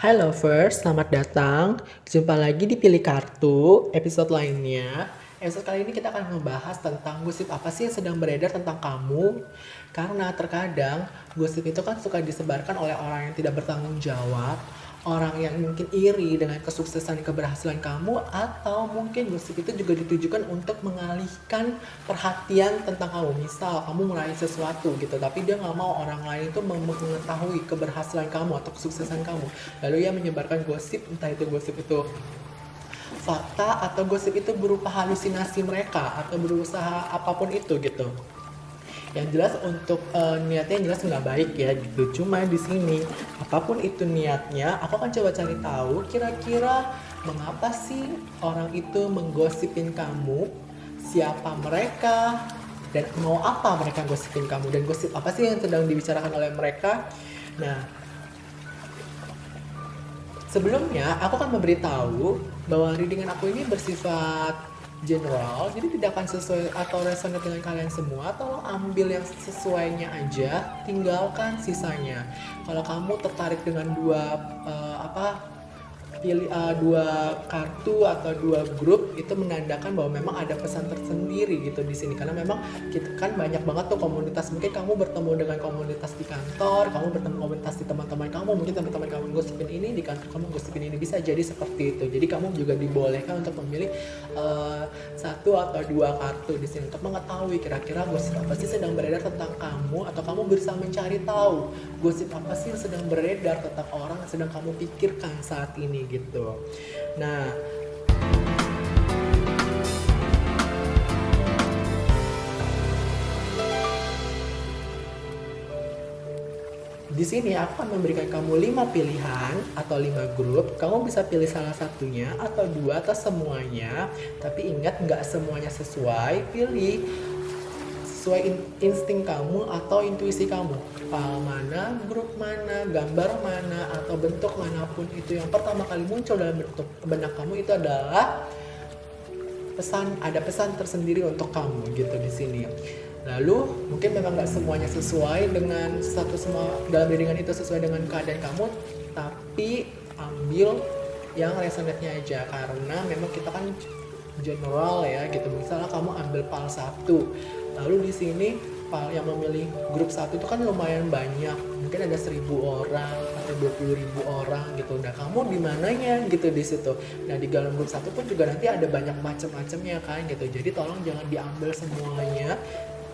Hai lovers, selamat datang. Jumpa lagi di Pilih Kartu, episode lainnya. Episode kali ini kita akan membahas tentang gosip apa sih yang sedang beredar tentang kamu. Karena terkadang gosip itu kan suka disebarkan oleh orang yang tidak bertanggung jawab, orang yang mungkin iri dengan kesuksesan dan keberhasilan kamu, atau mungkin gosip itu juga ditujukan untuk mengalihkan perhatian tentang kamu. Misal kamu meraih sesuatu gitu, tapi dia nggak mau orang lain itu mengetahui keberhasilan kamu atau kesuksesan kamu. Lalu ia menyebarkan gosip, entah itu gosip itu fakta atau gosip itu berupa halusinasi mereka atau berusaha apapun itu gitu. Yang jelas untuk niatnya yang jelas nggak baik ya gitu. Cuma di sini apapun itu niatnya, aku akan coba cari tahu kira-kira mengapa sih orang itu menggosipin kamu, siapa mereka, dan mau apa mereka gosipin kamu, dan gosip apa sih yang sedang dibicarakan oleh mereka. Nah, sebelumnya aku akan memberitahu bahwa readingan aku ini bersifat general, jadi tidak akan sesuai atau resonate dengan kalian semua. Tolong ambil yang sesuainya aja, tinggalkan sisanya. Kalau kamu tertarik dengan dua kartu atau dua grup, itu menandakan bahwa memang ada pesan tersendiri gitu di sini, karena memang kita kan banyak banget tuh komunitas. Mungkin kamu bertemu dengan komunitas di kantor, kamu bertemu komunitas di teman-teman kamu, mungkin teman-teman kamu gosipin ini, di kantor kamu gosipin ini, bisa jadi seperti itu. Jadi kamu juga dibolehkan untuk memilih satu atau dua kartu di sini untuk mengetahui kira-kira gosip apa sih sedang beredar tentang kamu, atau kamu berusaha mencari tahu gosip apa sih yang sedang beredar tentang orang yang sedang kamu pikirkan saat ini gitu. Nah, di sini aku akan memberikan kamu 5 pilihan atau 5 grup. Kamu bisa pilih salah satunya atau dua atau semuanya. Tapi ingat, nggak semuanya sesuai. Pilih sesuai insting kamu atau intuisi kamu. File mana, grup mana, gambar mana, atau bentuk manapun itu yang pertama kali muncul dalam bentuk benak kamu, itu adalah ada pesan tersendiri untuk kamu gitu di sini. Lalu mungkin memang nggak semuanya sesuai dengan semua dalam readingan itu sesuai dengan keadaan kamu, tapi ambil yang resonate-nya aja, karena memang kita kan general ya gitu. Misalnya kamu ambil PAL 1, lalu di sini PAL yang memilih grup 1 itu kan lumayan banyak, mungkin ada 1.000 orang atau 20.000 orang gitu. Nah, kamu di mananya gitu di situ. Nah, di dalam grup 1 pun juga nanti ada banyak macam-macamnya kan gitu. Jadi tolong jangan diambil semuanya,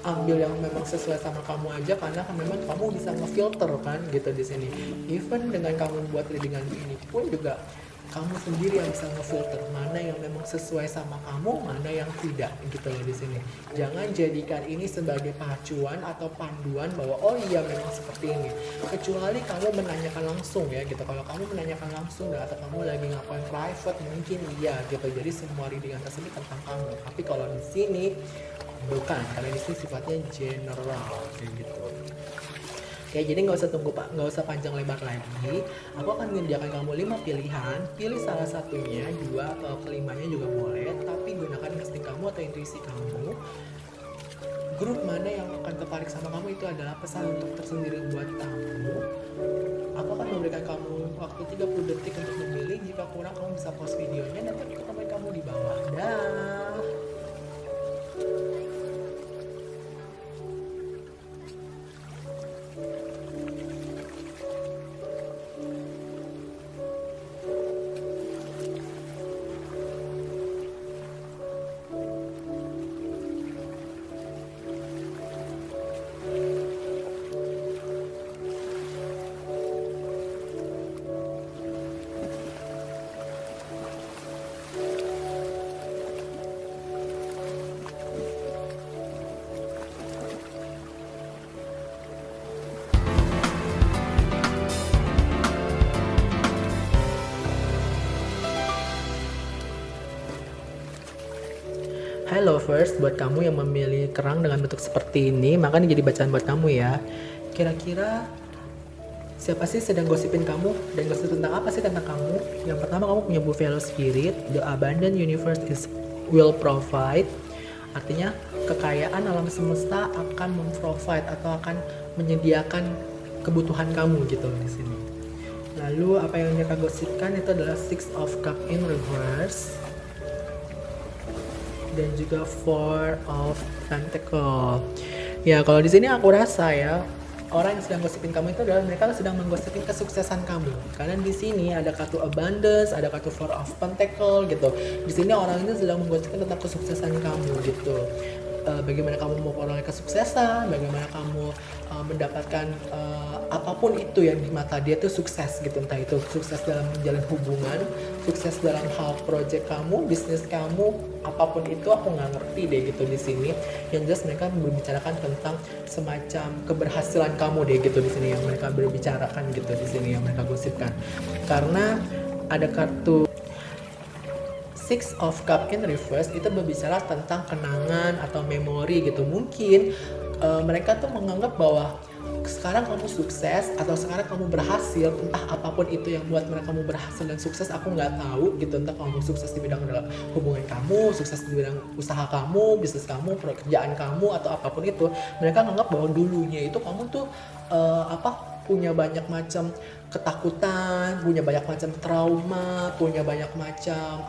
ambil yang memang sesuai sama kamu aja, karena kan memang kamu bisa ngefilter kan gitu di sini. Even dengan kamu buat readingan ini pun juga kamu sendiri yang bisa ngefilter mana yang memang sesuai sama kamu, mana yang tidak gitu loh di sini. Jangan jadikan ini sebagai pacuan atau panduan bahwa oh iya memang seperti ini. Kecuali kamu menanyakan langsung ya gitu. Kalau kamu menanyakan langsung atau kamu lagi ngapain private, mungkin iya gitu. Jadi semua readingan tersebut tentang kamu. Tapi kalau di sini bukan, karena di sini sifatnya general kayak gitu. Oke, jadi nggak usah panjang lebar lagi. Aku akan menyediakan kamu 5 pilihan. Pilih salah satunya, dua atau kelimanya juga boleh. Tapi gunakan insting kamu atau intuisi kamu. Grup mana yang akan tertarik sama kamu, itu adalah pesan untuk tersendiri buat kamu. Aku akan memberikan kamu waktu 30 detik untuk memilih. Jika kurang, kamu bisa pause videonya. Nanti aku komen kamu di bawah. Dah. Hai lovers, buat kamu yang memilih kerang dengan bentuk seperti ini, maka ini jadi bacaan buat kamu ya. Kira-kira siapa sih sedang gosipin kamu, dan gosip tentang apa sih tentang kamu? Yang pertama, kamu punya buffalo spirit. The abundant universe will provide. Artinya kekayaan alam semesta akan memprovide atau akan menyediakan kebutuhan kamu gitu di sini. Lalu apa yang mereka gosipkan itu adalah Six of Cup in reverse dan juga Four of Pentacle. Ya kalau di sini aku rasa ya orang yang sedang gosipin kamu itu adalah mereka sedang menggosipin kesuksesan kamu. Karena di sini ada kartu abundance, ada kartu Four of Pentacle gitu. Di sini orang ini sedang menggosipin tentang kesuksesan kamu gitu. Bagaimana kamu memperoleh kesuksesan, bagaimana kamu mendapatkan apapun itu yang di mata dia tuh sukses gitu, entah itu sukses dalam menjalin hubungan, sukses dalam hal project kamu, bisnis kamu, apapun itu aku nggak ngerti deh gitu di sini. Yang jelas mereka membicarakan tentang semacam keberhasilan kamu deh gitu di sini yang mereka berbicarakan gitu di sini yang mereka gosipkan. Karena ada kartu Six of Cup in reverse itu berbicara tentang kenangan atau memori gitu. Mungkin mereka tuh menganggap bahwa sekarang kamu sukses atau sekarang kamu berhasil, entah apapun itu yang buat mereka kamu berhasil dan sukses, aku nggak tahu gitu. Entah kamu sukses di bidang dalam hubungan kamu, sukses di bidang usaha kamu, bisnis kamu, pekerjaan kamu atau apapun itu, mereka menganggap bahwa dulunya itu kamu tuh punya banyak macam ketakutan, punya banyak macam trauma, punya banyak macam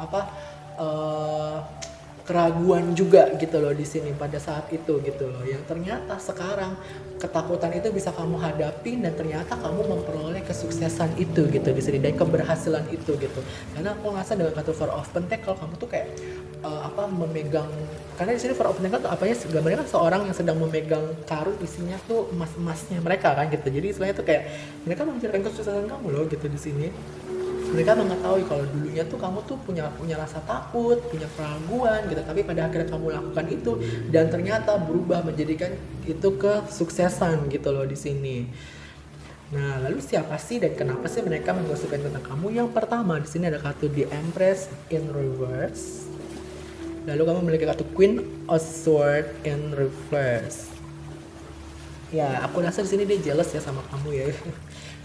keraguan juga gitu loh di sini pada saat itu gitu loh. Yang ternyata sekarang ketakutan itu bisa kamu hadapi dan ternyata kamu memperoleh kesuksesan itu gitu di sini dan keberhasilan itu gitu. Karena aku ngerasa dengan kartu Four of Pentacle kamu tuh kayak memegang, karena di sini Four of Pentacle tuh apanya gambarnya kan seorang yang sedang memegang karung isinya tuh emas-emasnya mereka kan gitu. Jadi istilahnya tuh kayak mereka membicarakan kesuksesan kamu loh gitu di sini. Mereka mengetahui kalau dulunya tuh kamu tuh punya rasa takut, punya keraguan gitu, tapi pada akhirnya kamu lakukan itu dan ternyata berubah menjadikan itu kesuksesan gitu loh di sini. Nah, lalu siapa sih dan kenapa sih mereka menggosipkan tentang kamu? Yang pertama di sini ada kartu The Empress in reverse. Lalu kamu memiliki kartu Queen of Swords in reverse. Ya, aku rasa di sini dia jealous ya sama kamu ya.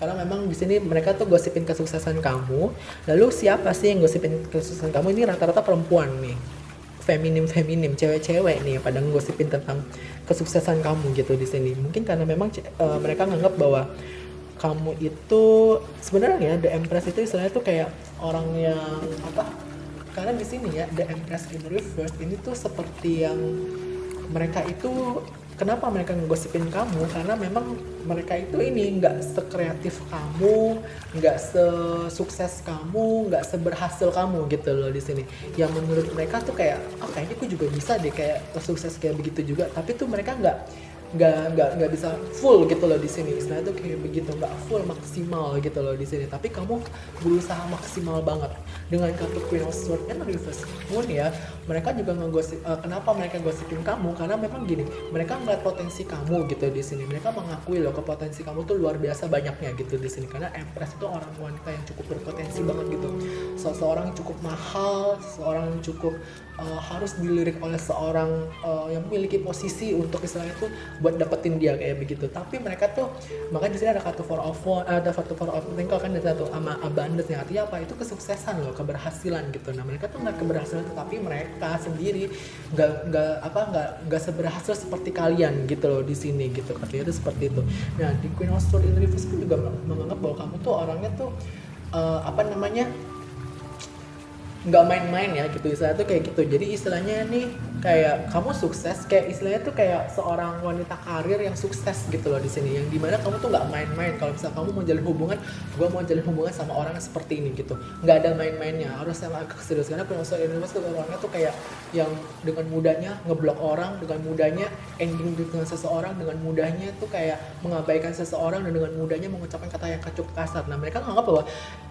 Karena memang di sini mereka tuh gosipin kesuksesan kamu. Lalu siapa sih yang gosipin kesuksesan kamu? Ini rata-rata perempuan nih. Feminim, cewek-cewek nih pada ngosipin tentang kesuksesan kamu gitu di sini. Mungkin karena memang mereka nganggap bahwa kamu itu sebenarnya The Empress itu istilahnya tuh kayak orang yang karena di sini ya The Empress in reverse ini tuh seperti yang mereka itu, kenapa mereka ngegosipin kamu? Karena memang mereka itu ini nggak sekreatif kamu, nggak sesukses kamu, nggak seberhasil kamu gitu loh di sini. Yang menurut mereka tuh kayak, kayaknya aku juga bisa deh kayak sukses kayak begitu juga. Tapi tuh mereka nggak bisa full gitu loh di sini. Istilahnya tuh kayak begitu, nggak full maksimal gitu loh di sini. Tapi kamu berusaha maksimal banget dengan kartu Queen of Swords and Reverse Moon ya. Mereka juga ngegosip, kenapa mereka gosipin kamu? Karena memang gini, mereka ngeliat potensi kamu gitu di sini. Mereka mengakui loh kepotensi kamu tuh luar biasa banyaknya gitu di sini. Karena Empress itu orang wanita yang cukup berpotensi banget gitu. Seseorang yang cukup mahal, seseorang yang cukup harus dilirik oleh seorang yang memiliki posisi untuk istilahnya tuh buat dapetin dia kayak begitu. Tapi mereka tuh, makanya di sini ada kartu Four of Pentacle kan, ada satu sama abundance yang artinya apa? Itu kesuksesan loh, keberhasilan gitu. Nah mereka tuh nggak keberhasilan, tetapi mereka sendiri nggak seberhasil seperti kalian gitu loh di sini gitu. Katanya itu seperti itu. Nah di Queen of Swords in Reverse pun juga menganggap bahwa kamu tuh orangnya tuh nggak main-main ya gitu, istilahnya tuh kayak gitu. Jadi istilahnya nih kayak kamu sukses, kayak istilahnya tuh kayak seorang wanita karir yang sukses gitu loh di sini, yang dimana kamu tuh nggak main-main. Kalau misalnya kamu mau jalin hubungan, gue mau jalin hubungan sama orang seperti ini gitu, nggak ada main-mainnya, harus yang agak serius. Karena Prince Universe tuh orangnya tuh kayak yang dengan mudahnya ngeblok orang, dengan mudahnya ending dengan seseorang, dengan mudahnya tuh kayak mengabaikan seseorang, dan dengan mudahnya mengucapkan kata yang cukup kasar. Nah mereka nganggap bahwa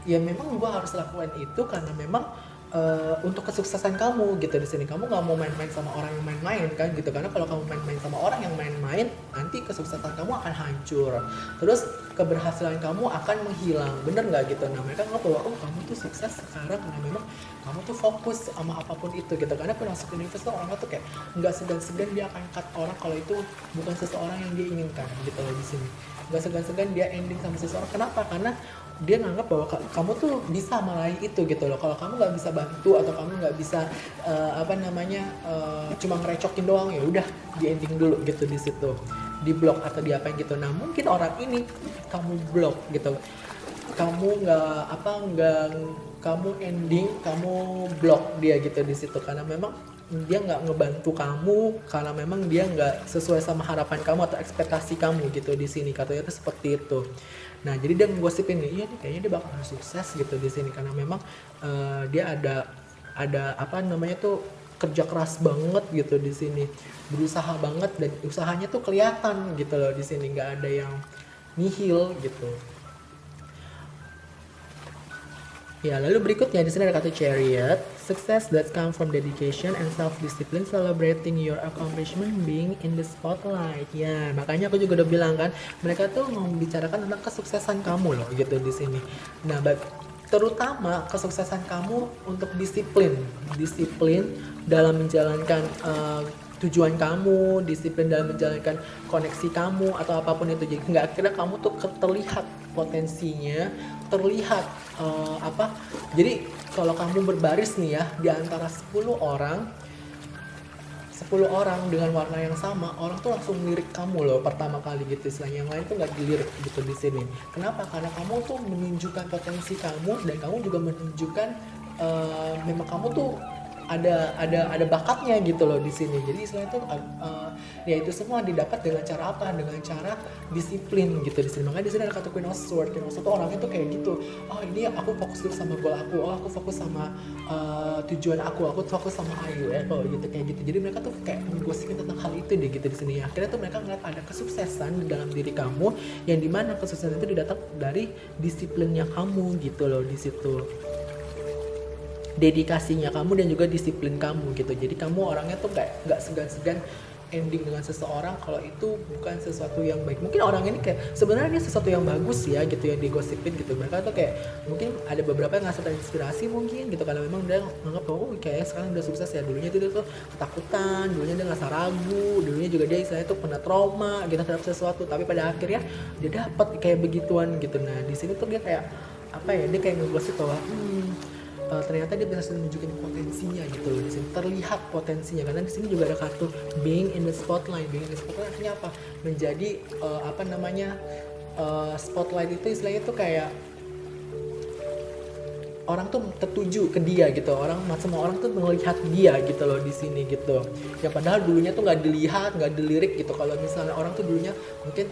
ya memang gue harus lakukan itu karena memang untuk kesuksesan kamu gitu di sini. Kamu nggak mau main-main sama orang yang main-main kan gitu, karena kalau kamu main-main sama orang yang main-main, nanti kesuksesan kamu akan hancur, terus keberhasilan kamu akan menghilang, bener nggak gitu. Nah mereka nggak bahwa kamu tuh sukses sekarang karena memang kamu tuh fokus sama apapun itu gitu. Karena Prince Universe tuh orangnya tuh kayak nggak segan-segan dia akan cut orang kalau itu bukan seseorang yang dia inginkan gitu loh di sini. Nggak segan-segan dia ending sama seseorang. Kenapa? Karena dia nganggap bahwa kamu tuh bisa meraih itu gitu loh. Kalau kamu nggak bisa bantu atau kamu nggak bisa cuma ngerecokin doang, ya udah di ending dulu gitu di situ, di blok atau di apa gitu. Nah mungkin orang ini kamu blok gitu. kamu kamu ending, kamu block dia gitu di situ, karena memang dia nggak ngebantu kamu, karena memang dia nggak sesuai sama harapan kamu atau ekspektasi kamu gitu di sini, katanya tuh seperti itu. Nah jadi dia ngegosipin nih, iya nih kayaknya dia bakal sukses gitu di sini, karena memang dia ada apa namanya tuh, kerja keras banget gitu di sini, berusaha banget, dan usahanya tuh kelihatan gitu loh di sini, nggak ada yang nihil gitu. Ya, lalu berikutnya di sini ada kata chariot, success that come from dedication and self-discipline, celebrating your accomplishment, being in the spotlight. Ya, makanya aku juga udah bilang kan, mereka tuh membicarakan tentang kesuksesan kamu loh gitu di sini. Nah, terutama kesuksesan kamu untuk disiplin dalam menjalankan tujuan kamu, disiplin dalam menjalankan koneksi kamu atau apapun itu. Jadi nggak akhirnya kamu tuh terlihat potensinya, terlihat jadi kalau kamu berbaris nih ya di antara 10 orang dengan warna yang sama, orang tuh langsung lirik kamu loh pertama kali gitu, istilahnya. Yang lain tuh nggak dilirik gitu di sini. Kenapa? Karena kamu tuh menunjukkan potensi kamu, dan kamu juga menunjukkan memang kamu tuh ada bakatnya gitu loh di sini. Jadi istilahnya tuh ya itu semua didapat dengan cara apa? Dengan cara disiplin gitu di sini. Makanya di sini ada kata Queen of Swords. Queen of Swords tuh orangnya tuh kayak gitu. Oh ini aku fokus dulu sama goal aku. Oh aku fokus sama tujuan aku. Aku fokus sama Ayu ya kalau gitu kayak gitu. Jadi mereka tuh kayak menggosipin tentang hal itu deh gitu di sini. Akhirnya tuh mereka ngeliat ada kesuksesan di dalam diri kamu, yang dimana kesuksesan itu didatang dari disiplinnya kamu gitu loh di situ, dedikasinya kamu dan juga disiplin kamu gitu. Jadi kamu orangnya tuh nggak segan-segan ending dengan seseorang kalau itu bukan sesuatu yang baik. Mungkin orang ini kayak sebenarnya ini sesuatu yang bagus ya gitu yang digosipin gitu. Mereka tuh kayak mungkin ada beberapa yang ngasih inspirasi mungkin gitu, karena memang dia nganggap bahwa kayaknya sekarang udah sukses ya. Dulunya dia tuh ketakutan, dulunya dia ngerasa ragu, dulunya juga dia istilahnya tuh pernah trauma gitu terhadap sesuatu, tapi pada akhirnya dia dapat kayak begituan gitu. Nah di sini tuh dia kayak apa ya, dia kayak ngegosip bahwa ternyata dia bisa menunjukkan potensinya gitu loh. Di sini terlihat potensinya, karena di sini juga ada kartu being in the spotlight. Being in the spotlight artinya apa? Menjadi spotlight itu istilahnya tuh kayak orang tuh tertuju ke dia gitu, semua orang tuh melihat dia gitu loh di sini gitu. Ya padahal dulunya tuh nggak dilihat, nggak dilirik gitu. Kalau misalnya orang tuh dulunya mungkin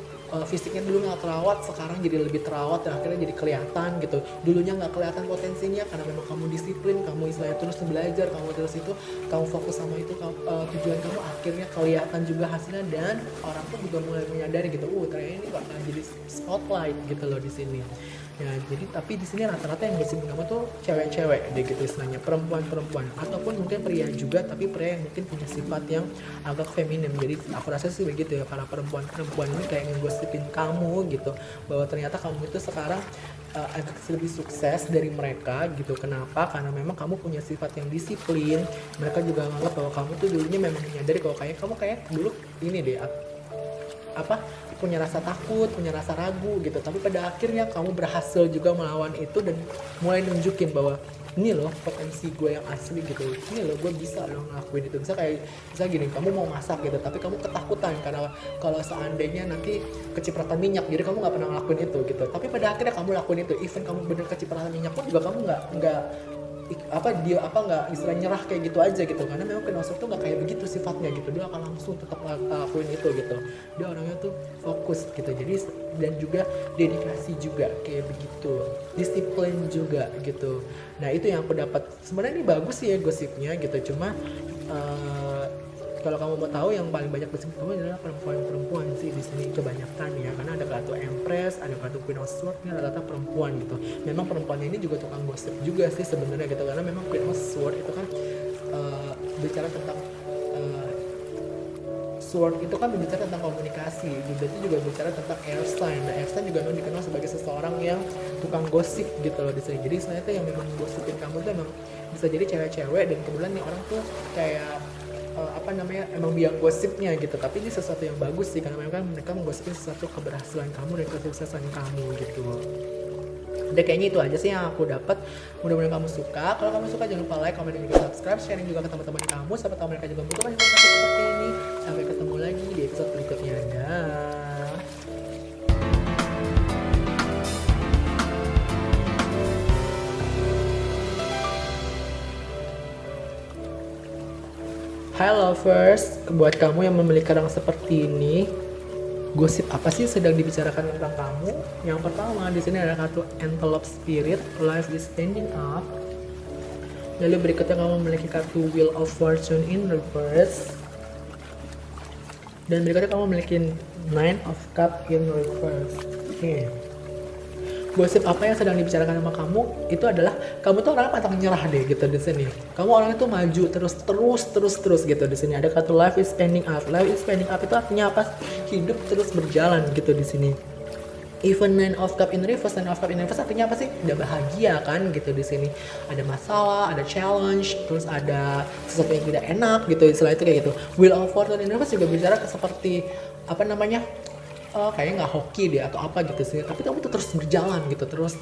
fisiknya dulu nggak terawat, sekarang jadi lebih terawat dan akhirnya jadi kelihatan gitu. Dulunya nggak kelihatan potensinya karena memang kamu disiplin, kamu istilahnya terus belajar, kamu terus itu, kamu fokus sama itu, tujuan kamu akhirnya kelihatan juga hasilnya, dan orang tuh juga mulai menyadari gitu, ternyata ini bakal jadi spotlight gitu loh di sini. Ya, jadi tapi di sini rata-rata yang ngisi kamu tuh cewek-cewek deh gitu istilahnya, perempuan-perempuan ataupun mungkin pria juga, tapi pria yang mungkin punya sifat yang agak feminim. Jadi aku rasa sih begitu ya, para perempuan-perempuan ini kayak ngegosipin kamu gitu, bahwa ternyata kamu itu sekarang agak lebih sukses dari mereka gitu. Kenapa? Karena memang kamu punya sifat yang disiplin. Mereka juga nganggap bahwa kamu tuh dulunya memang menyadari kalau kamu kayak dulu ini deh punya rasa takut, punya rasa ragu gitu, tapi pada akhirnya kamu berhasil juga melawan itu dan mulai nunjukin bahwa ini loh potensi gue yang asli gitu, ini loh gue bisa loh ngelakuin itu. Bisa gini, kamu mau masak gitu tapi kamu ketakutan karena kalau seandainya nanti kecipratan minyak, jadi kamu nggak pernah ngelakuin itu gitu, tapi pada akhirnya kamu lakuin itu. Even kamu bener kecipratan minyak pun juga kamu nggak istilah nyerah kayak gitu aja gitu, karena memang Kenoser tuh nggak kayak begitu sifatnya gitu. Dia akan langsung tetap lakuin itu gitu. Dia orangnya tuh fokus gitu. Jadi dan juga dedikasi juga kayak begitu, disiplin juga gitu. Nah itu yang aku dapat. Sebenarnya ini bagus sih ya gosipnya gitu, cuma kalau kamu mau tahu yang paling banyak gosip kamu adalah perempuan sih di sini kebanyakan ya, karena ada kartu Empress, ada kartu Queen of Swords, ini rata-rata perempuan gitu. Memang perempuannya ini juga tukang gosip juga sih sebenarnya gitu, karena memang Queen of Swords itu kan bicara tentang Sword itu kan berbicara tentang komunikasi, juga itu juga bicara tentang air sign. Nah, air sign juga memang dikenal sebagai seseorang yang tukang gosip gitu loh di sini. Jadi sebenarnya tuh yang memang gosipin kamu tuh emang bisa jadi cewek-cewek, dan kebetulan nih orang tuh kayak emang biang gosipnya gitu. Tapi ini sesuatu yang bagus sih, karena mereka menggosipin sesuatu keberhasilan kamu dan kesuksesan kamu gitu. Udah kayaknya itu aja sih yang aku dapat. Mudah-mudahan kamu suka. Kalau kamu suka jangan lupa like, comment, dan juga subscribe, sharing juga ke teman-teman kamu. Siapa tahu mereka juga butuh informasi seperti ini. Sampai ketemu lagi di episode berikutnya. Dah. Hi lovers, buat kamu yang memiliki kadang seperti ini, gosip apa sih sedang dibicarakan tentang kamu? Yang pertama di sini ada kartu Envelope Spirit, Life is Standing Up. Lalu berikutnya kamu memiliki kartu Wheel of Fortune in reverse. Dan berikutnya kamu memiliki Nine of Cup in reverse. Oke. Gosip apa yang sedang dibicarakan sama kamu itu adalah kamu tuh orangnya pantang menyerah deh gitu di sini. Kamu orangnya tuh maju terus gitu di sini. Ada kartu Life is Standing Up. Life is Standing Up itu artinya apa? Hidup terus berjalan gitu di sini. Even Nine of Cup in reverse, Nine of Cup in reverse artinya apa sih? Udah bahagia kan gitu di sini. Ada masalah, ada challenge, terus ada sesuatu yang tidak enak gitu, istilah itu kayak gitu. Wheel of Fortune in reverse juga bicara seperti apa namanya? Kayaknya nggak hoki deh atau apa gitu sih, tapi kamu tuh terus berjalan gitu, terus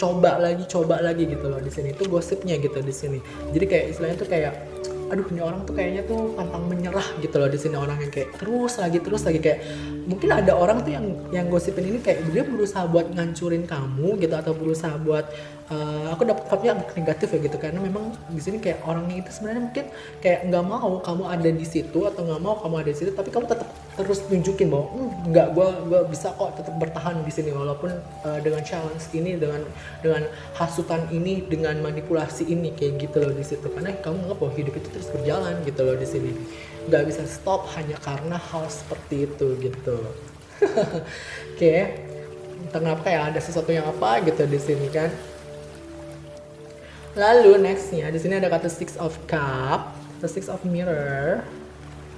coba lagi gitu loh. Di sini tuh gosipnya gitu di sini. Jadi kayak istilahnya tuh kayak aduh ini orang tuh kayaknya tuh pantang menyerah gitu loh di sini, orang yang kayak terus lagi kayak mungkin ada orang tuh yang gosipin ini kayak dia berusaha buat ngancurin kamu gitu, atau berusaha buat aku dapat vibe-nya agak negatif ya gitu, karena memang di sini kayak orangnya itu sebenarnya mungkin kayak nggak mau kamu ada di situ atau nggak mau kamu ada di situ, tapi kamu tetap terus tunjukin bahwa nggak, gue bisa kok tetap bertahan di sini walaupun dengan challenge ini, dengan hasutan ini, dengan manipulasi ini kayak gitu loh di situ, karena kamu nganggap bahwa hidup itu terus berjalan gitu loh di sini, nggak bisa stop hanya karena hal seperti itu gitu. Oke, kenapa kayak ada sesuatu yang apa gitu di sini kan. Lalu nextnya di sini ada kata Six of Cup, the Six of Mirror.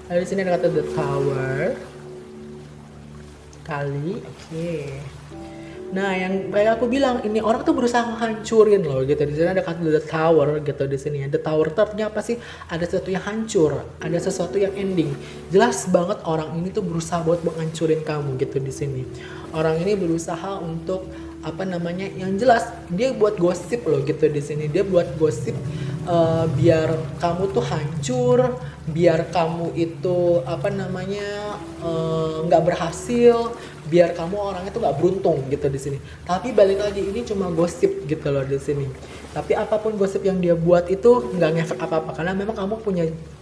Lalu di sini ada kata The Tower. Kali, oke. Nah, yang kayak aku bilang, ini orang tuh berusaha menghancurin loh gitu. Di sini ada kata The Tower gitu di sini. The Tower itu artinya apa sih? Ada sesuatu yang hancur, ada sesuatu yang ending. Jelas banget orang ini tuh berusaha buat menghancurin kamu gitu di sini. Orang ini berusaha untuk apa namanya? Yang jelas dia buat gosip loh gitu di sini. Dia buat gosip biar kamu tuh hancur, biar kamu itu apa namanya nggak berhasil, biar kamu orangnya tuh nggak beruntung gitu di sini. Tapi balik lagi ini cuma gosip gitu loh di sini. Tapi apapun gosip yang dia buat itu nggak ngefek apa-apa, karena memang kamu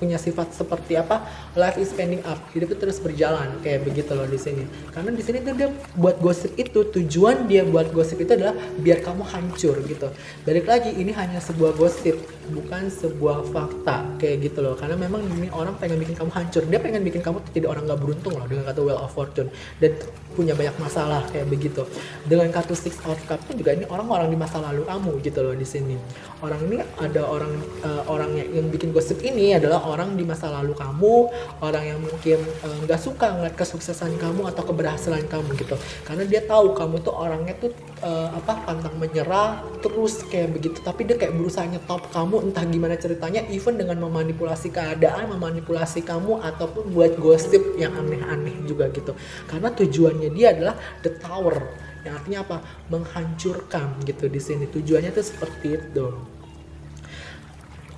punya sifat seperti apa, life is standing up, hidup itu terus berjalan kayak begitu loh di sini. Karena di sini tuh dia buat gosip itu, tujuan dia buat gosip itu adalah biar kamu hancur gitu. Balik lagi ini hanya sebuah gosip, bukan sebuah fakta kayak gitu loh. Karena memang ini orang pengen bikin kamu hancur, dia pengen bikin kamu jadi orang nggak beruntung loh dengan kata Wheel of Fortune, dan punya banyak masalah kayak begitu. Dengan kartu Six of Cups pun juga ini orang di masa lalu kamu gitu loh di sini. Orang ini ada orang yang bikin gosip ini adalah orang di masa lalu kamu, orang yang mungkin nggak suka ngeliat kesuksesan kamu atau keberhasilan kamu gitu. Karena dia tahu kamu tuh orangnya tuh pantang menyerah terus kayak begitu, tapi dia kayak berusaha nyetop kamu entah gimana ceritanya, even dengan memanipulasi keadaan, memanipulasi kamu, ataupun buat gosip yang aneh-aneh juga gitu. Karena tujuannya dia adalah The Tower, yang artinya apa? Menghancurkan gitu di sini. Tujuannya tuh seperti itu.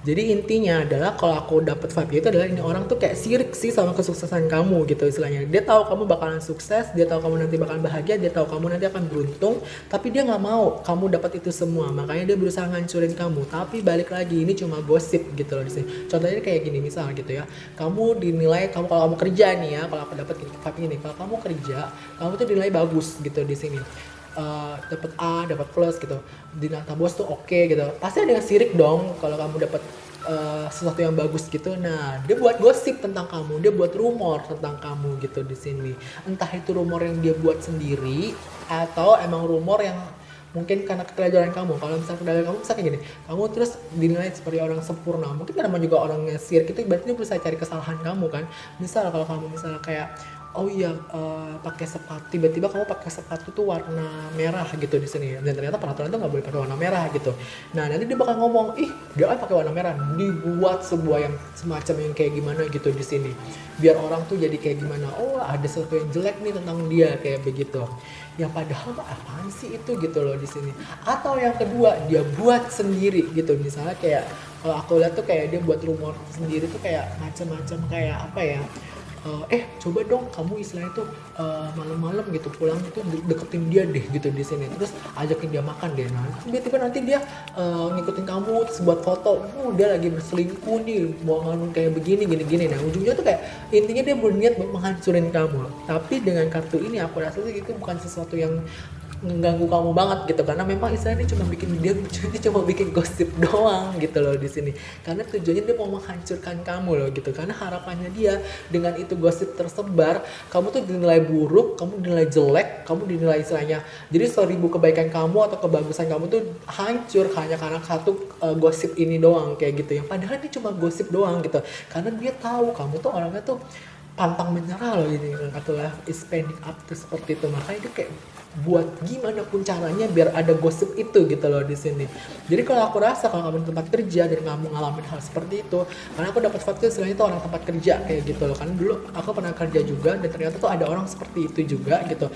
Jadi intinya adalah kalau aku dapat vibe itu adalah ini orang tuh kayak sirik sih sama kesuksesan kamu gitu istilahnya. Dia tahu kamu bakalan sukses, dia tahu kamu nanti bakalan bahagia, dia tahu kamu nanti akan beruntung, tapi dia nggak mau kamu dapat itu semua. Makanya dia berusaha ngancurin kamu. Tapi balik lagi ini cuma gosip gitu loh di sini. Contohnya kayak gini misal gitu ya. Kamu dinilai kalau kamu kerja nih ya, kalau aku dapat vibe ini, kalau kamu kerja, kamu tuh dinilai bagus gitu di sini. Dapat A, dapat plus gitu, di data bos tuh oke gitu, pasti ada yang sirik dong kalau kamu dapat sesuatu yang bagus gitu. Nah, dia buat gosip tentang kamu, dia buat rumor tentang kamu gitu di sini. Entah itu rumor yang dia buat sendiri atau emang rumor yang mungkin karena keteledoran kamu. Kalau misalnya keteledoran kamu misalnya gini, kamu terus dinilai seperti orang sempurna, mungkin karena juga orangnya sirik itu berarti dia berusaha cari kesalahan kamu kan. Misal kalau kamu misalnya kayak oh iya pakai sepatu, tiba-tiba kamu pakai sepatu tuh warna merah gitu di sini, dan ternyata peraturan itu nggak boleh pakai warna merah gitu. Nah nanti dia bakal ngomong, ih dia pakai warna merah, dibuat sebuah yang semacam yang kayak gimana gitu di sini, biar orang tuh jadi kayak gimana, oh ada sesuatu yang jelek nih tentang dia kayak begitu. Yang padahal apaan sih itu gitu loh di sini. Atau yang kedua dia buat sendiri gitu, misalnya kayak kalau aku lihat tuh kayak dia buat rumor sendiri tuh kayak macam-macam kayak apa ya, coba dong kamu istilahnya tuh malam-malam gitu pulang itu deketin dia deh gitu di sini, terus ajakin dia makan deh. Nah tiba-tiba nanti dia ngikutin kamu terus buat foto, dia lagi berselingkuh nih, mau nganu kayak begini gini-gini. Nah ujungnya tuh kayak intinya dia berniat menghancurin kamu. Tapi dengan kartu ini aku rasa sih itu bukan sesuatu yang mengganggu kamu banget gitu, karena memang istilahnya dia cuma bikin gosip doang gitu loh di sini, karena tujuannya dia mau menghancurkan kamu loh gitu, karena harapannya dia dengan itu gosip tersebar kamu tuh dinilai buruk, kamu dinilai jelek, kamu dinilai istilahnya jadi 1000 kebaikan kamu atau kebagusan kamu tuh hancur hanya karena satu gosip ini doang kayak gitu, yang padahal ini cuma gosip doang gitu, karena dia tahu kamu tuh orangnya tuh pantang menyerah loh ini, atau is pending up tuh seperti itu, makanya dia kayak buat gimana pun caranya biar ada gosip itu gitu loh di sini. Jadi kalau aku rasa kalau kamu di tempat kerja dan kamu ngalamin hal seperti itu, karena aku dapat fakta istilahnya itu orang tempat kerja kayak gitu loh, karena dulu aku pernah kerja juga dan ternyata tuh ada orang seperti itu juga gitu.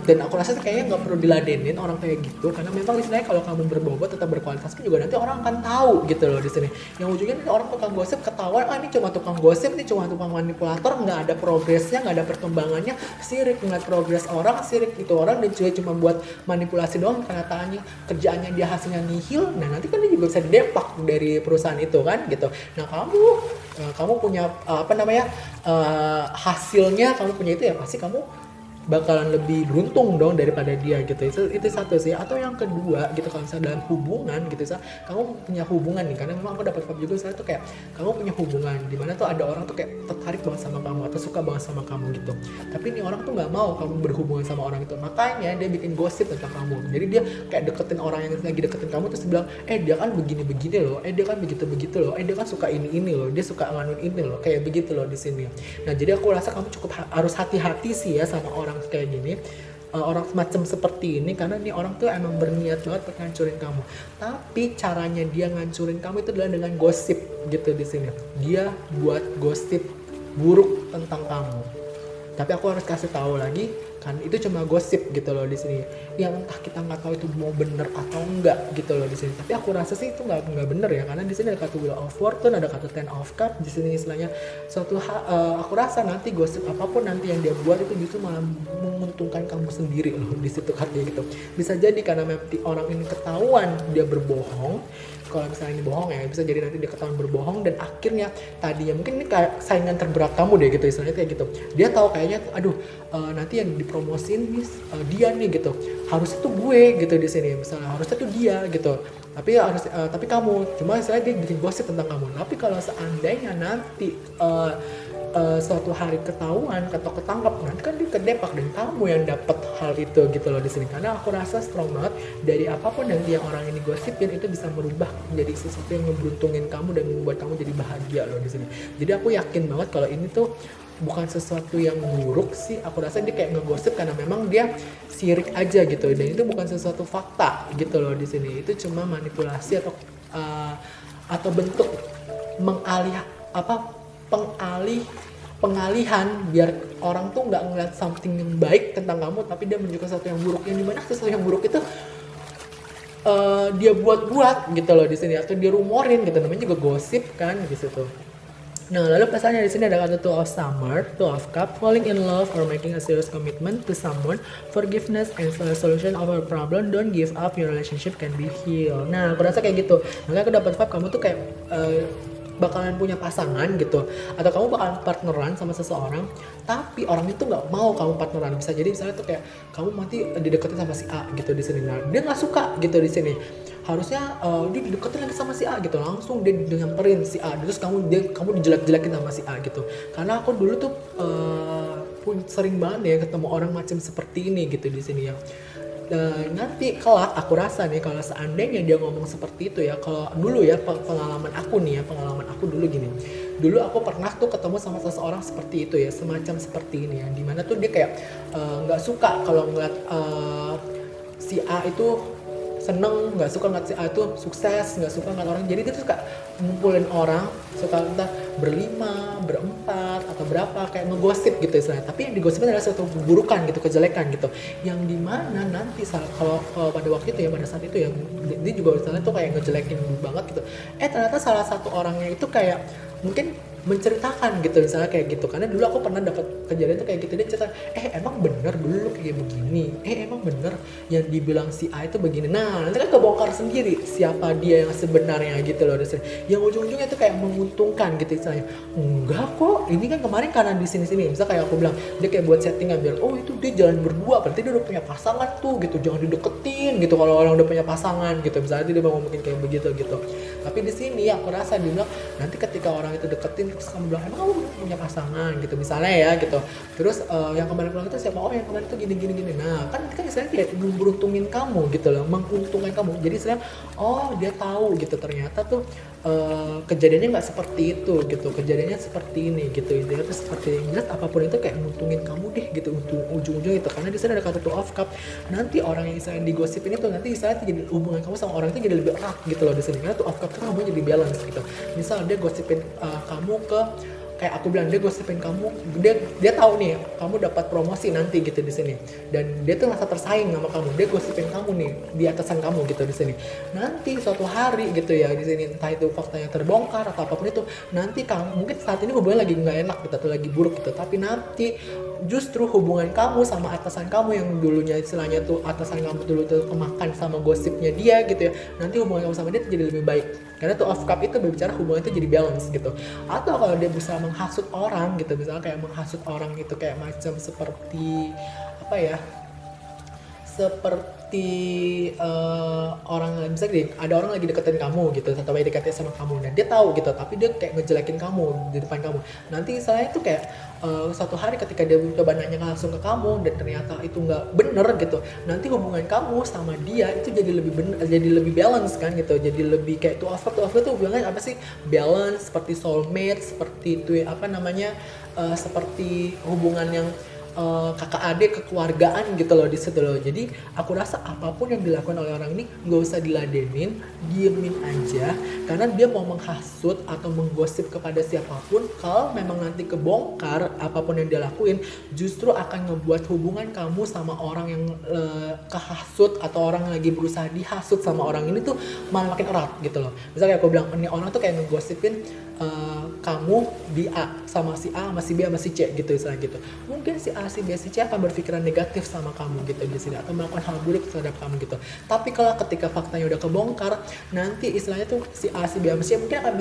Dan aku rasa kayaknya nggak perlu diladenin orang kayak gitu, karena memang istilahnya kalau kamu berbobot tetap berkualitas pun juga nanti orang akan tahu gitu loh di sini. Yang ujungnya nanti orang tukang gosip ketahuan, ini cuma tukang gosip, ini cuma tukang manipulator, nggak ada progresnya, nggak ada perkembangannya, sirik ngeliat progres orang, sirik itu orang dan cuma buat manipulasi doang, kenyataannya kerjaannya dia hasilnya nihil. Nah nanti kan dia juga bisa didepak dari perusahaan itu kan gitu. Nah kamu punya hasilnya, kamu punya itu ya pasti kamu bakalan lebih beruntung dong daripada dia gitu. Itu satu sih. Atau yang kedua gitu, kalau misalnya dalam hubungan gitu, misalnya kamu punya hubungan nih, karena memang aku dapat vibe juga saya tuh kayak kamu punya hubungan di mana tuh ada orang tuh kayak tertarik banget sama kamu atau suka banget sama kamu gitu, tapi ini orang tuh nggak mau kamu berhubungan sama orang itu, makanya dia bikin gosip tentang kamu. Jadi dia kayak deketin orang yang lagi deketin kamu terus bilang, dia kan begini-begini loh, dia kan begitu-begitu loh, dia kan suka ini loh, dia suka nganuin ini loh, kayak begitu loh di sini. Nah jadi aku rasa kamu cukup harus hati-hati sih ya sama orang kayak gini, orang semacam seperti ini, karena nih orang tuh emang berniat banget untuk ngancurin kamu. Tapi caranya dia ngancurin kamu itu adalah dengan gosip gitu di sini. Dia buat gosip buruk tentang kamu. Tapi aku harus kasih tahu lagi kan itu cuma gosip gitu loh di sini. Yang entah kita nggak tahu itu mau bener atau enggak gitu loh di sini. Tapi aku rasa sih itu nggak bener ya, karena di sini ada kartu Wheel of Fortune, ada kartu Ten of Cups di sini istilahnya. Aku rasa nanti gosip apapun nanti yang dia buat itu justru malah menguntungkan kamu sendiri loh di situ kartunya gitu. Bisa jadi karena nanti orang ini ketahuan dia berbohong. Kalau misalnya ini bohong ya, bisa jadi nanti dia ketahuan berbohong dan akhirnya tadinya mungkin ini kayak saingan terberat kamu deh gitu istilahnya kayak gitu. Dia tahu kayaknya nanti yang dipromosin dia nih gitu, harusnya tuh gue gitu di sini, misalnya harusnya tuh dia gitu, tapi kamu cuma istilahnya dia bikin gosip tentang kamu. Tapi kalau seandainya nanti suatu hari ketahuan atau ketangkap, nanti kan dia kedepak dan kamu yang dapat hal itu gitu loh di sini. Karena aku rasa strong banget dari apapun nanti yang orang ini gosipin itu bisa merubah menjadi sesuatu yang ngeberuntungin kamu dan membuat kamu jadi bahagia loh di sini. Jadi aku yakin banget kalau ini tuh bukan sesuatu yang buruk sih. Aku rasa dia kayak ngegosip karena memang dia sirik aja gitu, dan itu bukan sesuatu fakta gitu loh di sini. Itu cuma manipulasi atau bentuk pengalihan biar orang tuh nggak ngeliat something yang baik tentang kamu, tapi dia menunjukkan sesuatu yang buruk, yang dimana sesuatu yang buruk itu dia buat-buat gitu loh di sini, atau dia rumorin gitu, namanya juga gosip kan di situ. Nah, lalu pasalnya di sini ada kata Two of Summer, Two of Cup, falling in love or making a serious commitment to someone, forgiveness and solution of a problem, don't give up, your relationship can be healed. Nah, aku rasa kayak gitu. Makanya aku dapat vibe kamu tuh kayak bakalan punya pasangan gitu, atau kamu bakalan partneran sama seseorang, tapi orang itu nggak mau kamu partneran. Bisa jadi misalnya tuh kayak kamu nanti dideketin sama si A gitu di sini, nah dia nggak suka gitu di sini. Harusnya dia dideketin lagi sama si A gitu, langsung dia nyamperin si A, terus kamu dijelek-jelekin sama si A gitu. Karena aku dulu tuh sering banget ya ketemu orang macam seperti ini gitu di sini ya. Nanti kelak aku rasa nih kalau seandainya dia ngomong seperti itu ya, kalau dulu ya pengalaman aku dulu gini, dulu aku pernah tuh ketemu sama seseorang seperti itu ya, semacam seperti ini ya, dimana tuh dia kayak nggak suka kalau ngeliat si A itu seneng, nggak suka ngeliat si A itu sukses, nggak suka ngeliat orang, jadi dia tuh suka ngumpulin orang, suka entah berlima, berempat, atau berapa, kayak ngegosip gitu istilahnya. Tapi yang digosipin adalah suatu keburukan gitu, kejelekan gitu, yang dimana nanti kalau pada waktu itu ya, pada saat itu ya, dia juga istilahnya tuh kayak ngejelekin banget gitu. Ternyata salah satu orangnya itu kayak mungkin menceritakan gitu, misalnya kayak gitu. Karena dulu aku pernah dapat kejadian tuh kayak gitu, dia cerita, emang bener dulu lu kayak begini, emang bener yang dibilang si A itu begini. Nah nanti kan kebongkar sendiri siapa dia yang sebenarnya gitu loh. Yang ujung-ujungnya tuh kayak menguntungkan gitu istilahnya. Enggak kok, ini kan kemarin karena di sini-sini, misal kayak aku bilang dia kayak buat settingan biar oh itu dia jalan berdua, berarti dia udah punya pasangan tuh gitu, jangan dideketin gitu kalau orang udah punya pasangan gitu, misalnya dia mau ngomongin kayak begitu gitu. Tapi di sini aku rasa dia bilang nanti ketika orang itu deketin terus kamu bilang emang kamu punya pasangan gitu misalnya ya gitu, terus yang kemarin itu siapa, oh yang kemarin itu gini. Nah kan istilahnya dia beruntungin kamu gitu loh, menguntungkan kamu. Jadi istilahnya oh dia tahu gitu ternyata tuh kejadiannya nggak seperti itu gitu, kejadiannya seperti ini gitu, intinya tuh seperti jelas apapun itu kayak nguntungin kamu deh gitu ujung-ujung itu. Karena di sana ada kata two of cup, nanti orang yang istilahnya digosipin itu nanti istilahnya jadi hubungan kamu sama orang itu jadi lebih erat gitu loh di sini. Karena two of cup tuh kamu jadi balance gitu. Misal dia gosipin kamu ke kayak aku bilang, dia gosipin kamu, dia tahu nih kamu dapat promosi nanti gitu di sini, dan dia tuh merasa tersaing sama kamu, dia gosipin kamu nih di atasan kamu gitu di sini. Nanti suatu hari gitu ya di sini, entah itu faktanya terbongkar atau apapun itu, nanti kamu mungkin saat ini hubungan lagi nggak enak gitu atau lagi buruk gitu, tapi nanti justru hubungan kamu sama atasan kamu yang dulunya istilahnya tuh atasan kamu dulu tuh kemakan sama gosipnya dia gitu ya, nanti hubungan kamu sama dia tuh jadi lebih baik. Karena tuh off cup itu berbicara hubungan itu jadi balance gitu. Atau kalau dia bisa menghasut orang gitu, misalnya kayak menghasut orang itu kayak macam seperti apa ya, seperti orang bisa gini, ada orang lagi deketin kamu gitu atau PDKT sama kamu, dan dia tahu gitu tapi dia kayak ngejelekin kamu di depan kamu. Nanti saya itu kayak suatu hari ketika dia coba nanya langsung ke kamu dan ternyata itu nggak bener gitu, nanti hubungan kamu sama dia itu jadi lebih bener, jadi lebih balance kan gitu, jadi lebih kayak tuh over tuh hubungannya apa sih, balance, seperti soulmate, seperti itu apa namanya, seperti hubungan yang kakak adik kekeluargaan gitu loh di situ loh. Jadi aku rasa apapun yang dilakukan oleh orang ini nggak usah diladenin, diemin aja, karena dia mau menghasut atau menggosip kepada siapapun. Kalau memang nanti kebongkar apapun yang dia lakuin, justru akan ngebuat hubungan kamu sama orang yang kehasut atau orang yang lagi berusaha dihasut sama orang ini tuh malah makin erat gitu loh. Misalnya aku bilang ini orang tuh kayak ngegosipin kamu di A sama si A sama si B sama si C gitu istilah gitu. Mungkin si A, si B, si C akan berpikiran negatif sama kamu gitu di sini atau melakukan hal buruk terhadap kamu gitu. Tapi kalau ketika faktanya udah kebongkar, nanti istilahnya tuh si A, si B, sama si C mungkin akan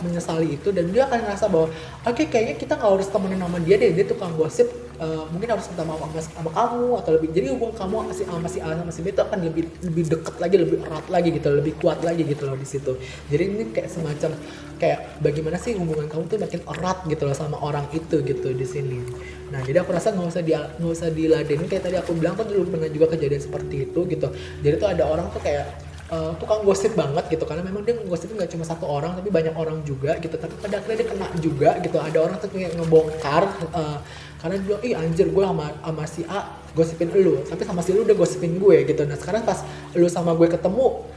menyesali itu, dan dia akan ngerasa bahwa oke, kayaknya kita nggak harus temenin sama dia deh, dia tukang gosip. Mungkin harus minta maaf sama kamu atau lebih, jadi hubungan kamu sama si A sama si B itu akan lebih dekat lagi, lebih erat lagi gitu, lebih kuat lagi gitu loh di situ. Jadi ini kayak semacam kayak bagaimana sih hubungan kamu tuh makin erat gitu loh sama orang itu gitu di sini. Nah jadi aku rasa nggak usah diladenin, kayak tadi aku bilang kan dulu pernah juga kejadian seperti itu gitu. Jadi tuh ada orang tuh kayak tukang gosip banget gitu, karena memang dia ngosipin nggak cuma satu orang tapi banyak orang juga gitu, tapi pada akhirnya dia kena juga gitu. Ada orang tuh kayak ngebongkar karena dia bilang, ih anjir gue sama si A gosipin elu, tapi sama si lu udah gosipin gue gitu. Nah sekarang pas lu sama gue ketemu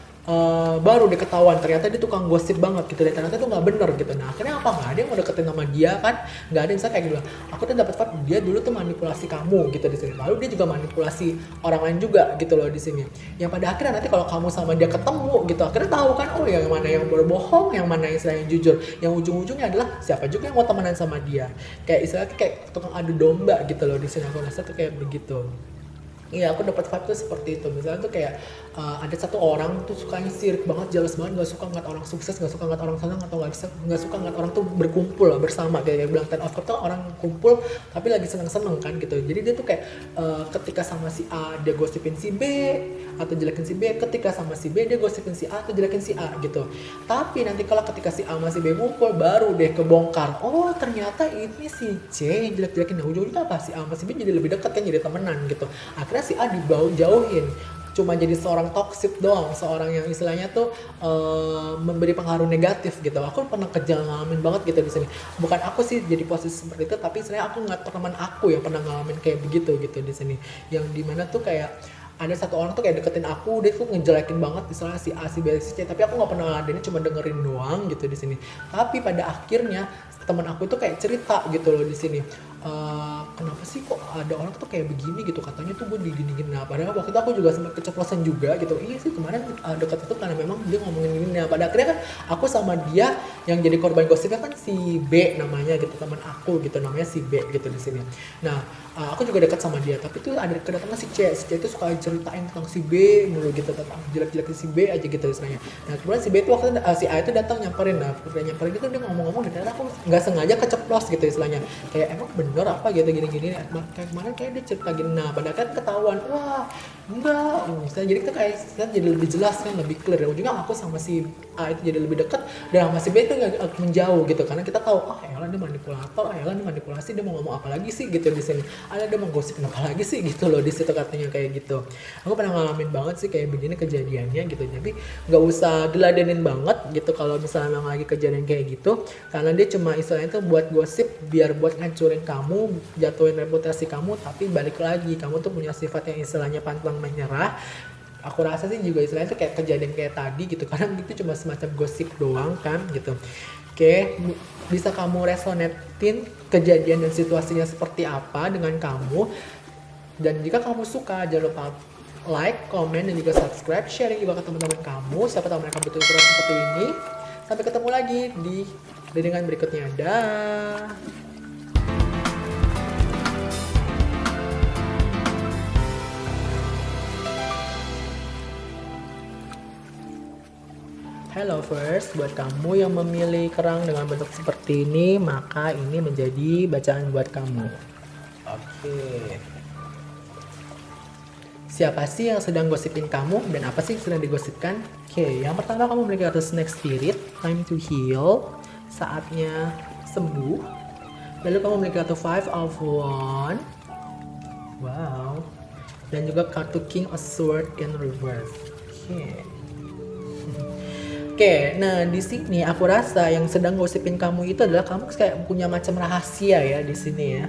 baru dia ketahuan ternyata dia tukang gosip banget gitu, dan ternyata itu nggak bener gitu. Nah akhirnya apa, nggak ada yang mau deketin sama dia kan, nggak ada yang kayak gitu. Aku tuh dapat fakta dia dulu tuh manipulasi kamu gitu di sini, lalu dia juga manipulasi orang lain juga gitu loh di sini, yang pada akhirnya nanti kalau kamu sama dia ketemu gitu akhirnya tahu kan, oh yang mana yang berbohong, yang mana yang istilahnya jujur, yang ujung-ujungnya adalah siapa juga yang mau temenan sama dia. Kayak istilahnya kayak tukang adu domba gitu loh di sini, aku rasa tuh kayak begitu. Iya, aku dapat vibe tuh seperti itu. Misalnya tuh kayak ada satu orang tuh sukanya sirik banget, jealous banget, gak suka ngeliat orang sukses, gak suka ngeliat orang senang, atau gak suka ngeliat orang tuh berkumpul lah, bersama. Kayak bilang ten of cup tuh orang kumpul tapi lagi seneng-seneng kan gitu. Jadi dia tuh kayak ketika sama si A dia gosipin si B atau jelekin si B, ketika sama si B dia gosipin si A atau jelekin si A gitu. Tapi nanti kalau ketika si A sama si B ngumpul baru deh kebongkar, oh ternyata ini si C yang jelek-jelekin. Nah ujung-ujungnya apa, si A sama si B jadi lebih dekat kan, jadi temenan gitu. Akhirnya si A jauhin, cuma jadi seorang toxic doang, seorang yang istilahnya tuh memberi pengaruh negatif gitu. Aku pernah ngalamin banget gitu di sini. Bukan aku sih jadi posisi seperti itu, tapi istilahnya aku ngeliat teman aku yang pernah ngalamin kayak begitu gitu di sini. Yang dimana tuh kayak ada satu orang tuh kayak deketin aku, dia tuh ngejelekin banget misalnya si A, si B, si C, tapi aku nggak pernah ngeladenin, cuma dengerin doang gitu di sini. Tapi pada akhirnya teman aku itu kayak cerita gitu loh di sini, kenapa sih kok ada orang tuh kayak begini gitu, katanya tuh gue digini-gini. Nah padahal waktu itu aku juga sempat keceplosan juga gitu, iya sih kemarin dekat itu karena memang dia ngomongin gini. Nah pada akhirnya kan aku sama dia yang jadi korban gosipnya kan si B namanya gitu, teman aku gitu, namanya si B gitu di sini. Nah aku juga dekat sama dia, tapi tuh ada kedatangan si C itu suka ceritain tentang si B mulu gitu, tentang jelek-jelekin si B aja gitu istilahnya. Nah kemudian si B itu waktu si A itu datang nyamperin. Nah udah nyamperin itu dia ngomong-ngomong, dan ternyata aku nggak sengaja keceplos gitu istilahnya, kayak emang bener apa gitu gini-gini. Kayak kemarin kayak dia cerita gini. Nah pada kan ketahuan, wah enggak, misalnya jadi itu kayak jadi lebih jelas kan, lebih clear. Ujungnya aku sama si A itu jadi lebih dekat, dan sama si B itu nggak menjauh gitu, karena kita tahu elah dia manipulator, elah dia manipulasi, dia mau ngomong apa lagi sih gitu di sini, ada dia mau gosipin apa lagi sih gitu loh di situ, katanya kayak gitu. Aku pernah ngalamin banget sih kayak begini kejadiannya gitu, jadi nggak usah diladenin banget gitu kalau misalnya memang lagi kejadian kayak gitu, karena dia cuma istilahnya itu buat gosip, biar buat ngancurin kamu, jatuhin reputasi kamu. Tapi balik lagi, kamu tuh punya sifat yang istilahnya pantang menyerah. Aku rasa sih juga istilahnya itu kayak kejadian kayak tadi gitu, karena itu cuma semacam gosip doang kan gitu. Oke, bisa kamu resonatein kejadian dan situasinya seperti apa dengan kamu. Dan jika kamu suka, jangan lupa like, comment, dan juga subscribe, sharing juga ke teman-teman kamu, siapa tahu mereka butuh informasi seperti ini. Sampai ketemu lagi di readingan berikutnya. Dah. Hello first, buat kamu yang memilih kerang dengan bentuk seperti ini, maka ini menjadi bacaan buat kamu. Oke. Siapa sih yang sedang gosipin kamu dan apa sih yang sedang digosipkan? Oke, yang pertama kamu memiliki kartu Snake Spirit, time to heal, saatnya sembuh. Lalu kamu memiliki kartu Five of Wands, wow, dan juga kartu King of Swords in reverse. Oke, nah di sini aku rasa yang sedang gosipin kamu itu adalah kamu kayak punya macam rahasia ya di sini ya.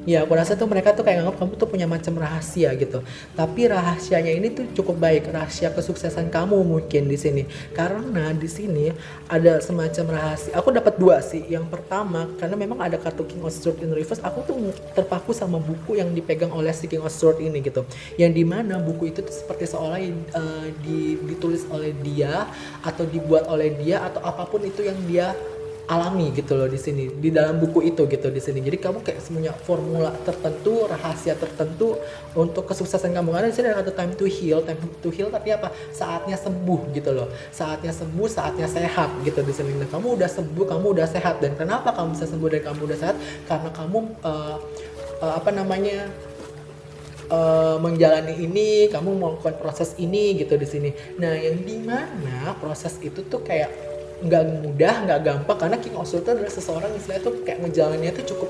Ya, aku rasa tuh mereka tuh kayak nganggap kamu tuh punya macam rahasia gitu. Tapi rahasianya ini tuh cukup baik, rahasia kesuksesan kamu mungkin di sini. Karena di sini ada semacam rahasia. Aku dapat dua sih. Yang pertama, karena memang ada kartu King of Swords in reverse, aku tuh terpaku sama buku yang dipegang oleh si King of Swords ini gitu. Yang dimana buku itu tuh seperti seolah ditulis oleh dia atau dibuat oleh dia atau apapun itu yang dia alami gitu loh di sini, di dalam buku itu gitu di sini. Jadi kamu kayak punya formula tertentu, rahasia tertentu untuk kesuksesan kamu. Karena di sini ada kata time to heal. Time to heal tapi apa? Saatnya sembuh gitu loh. Saatnya sembuh, saatnya sehat gitu di sini. Nah, kamu udah sembuh, kamu udah sehat. Dan kenapa kamu bisa sembuh dan kamu udah sehat? Karena kamu menjalani ini, kamu melakukan proses ini gitu di sini. Nah, yang dimana proses itu tuh kayak nggak mudah, nggak gampang, karena King of Swords itu adalah seseorang istilahnya tuh kayak ngejalannya tuh cukup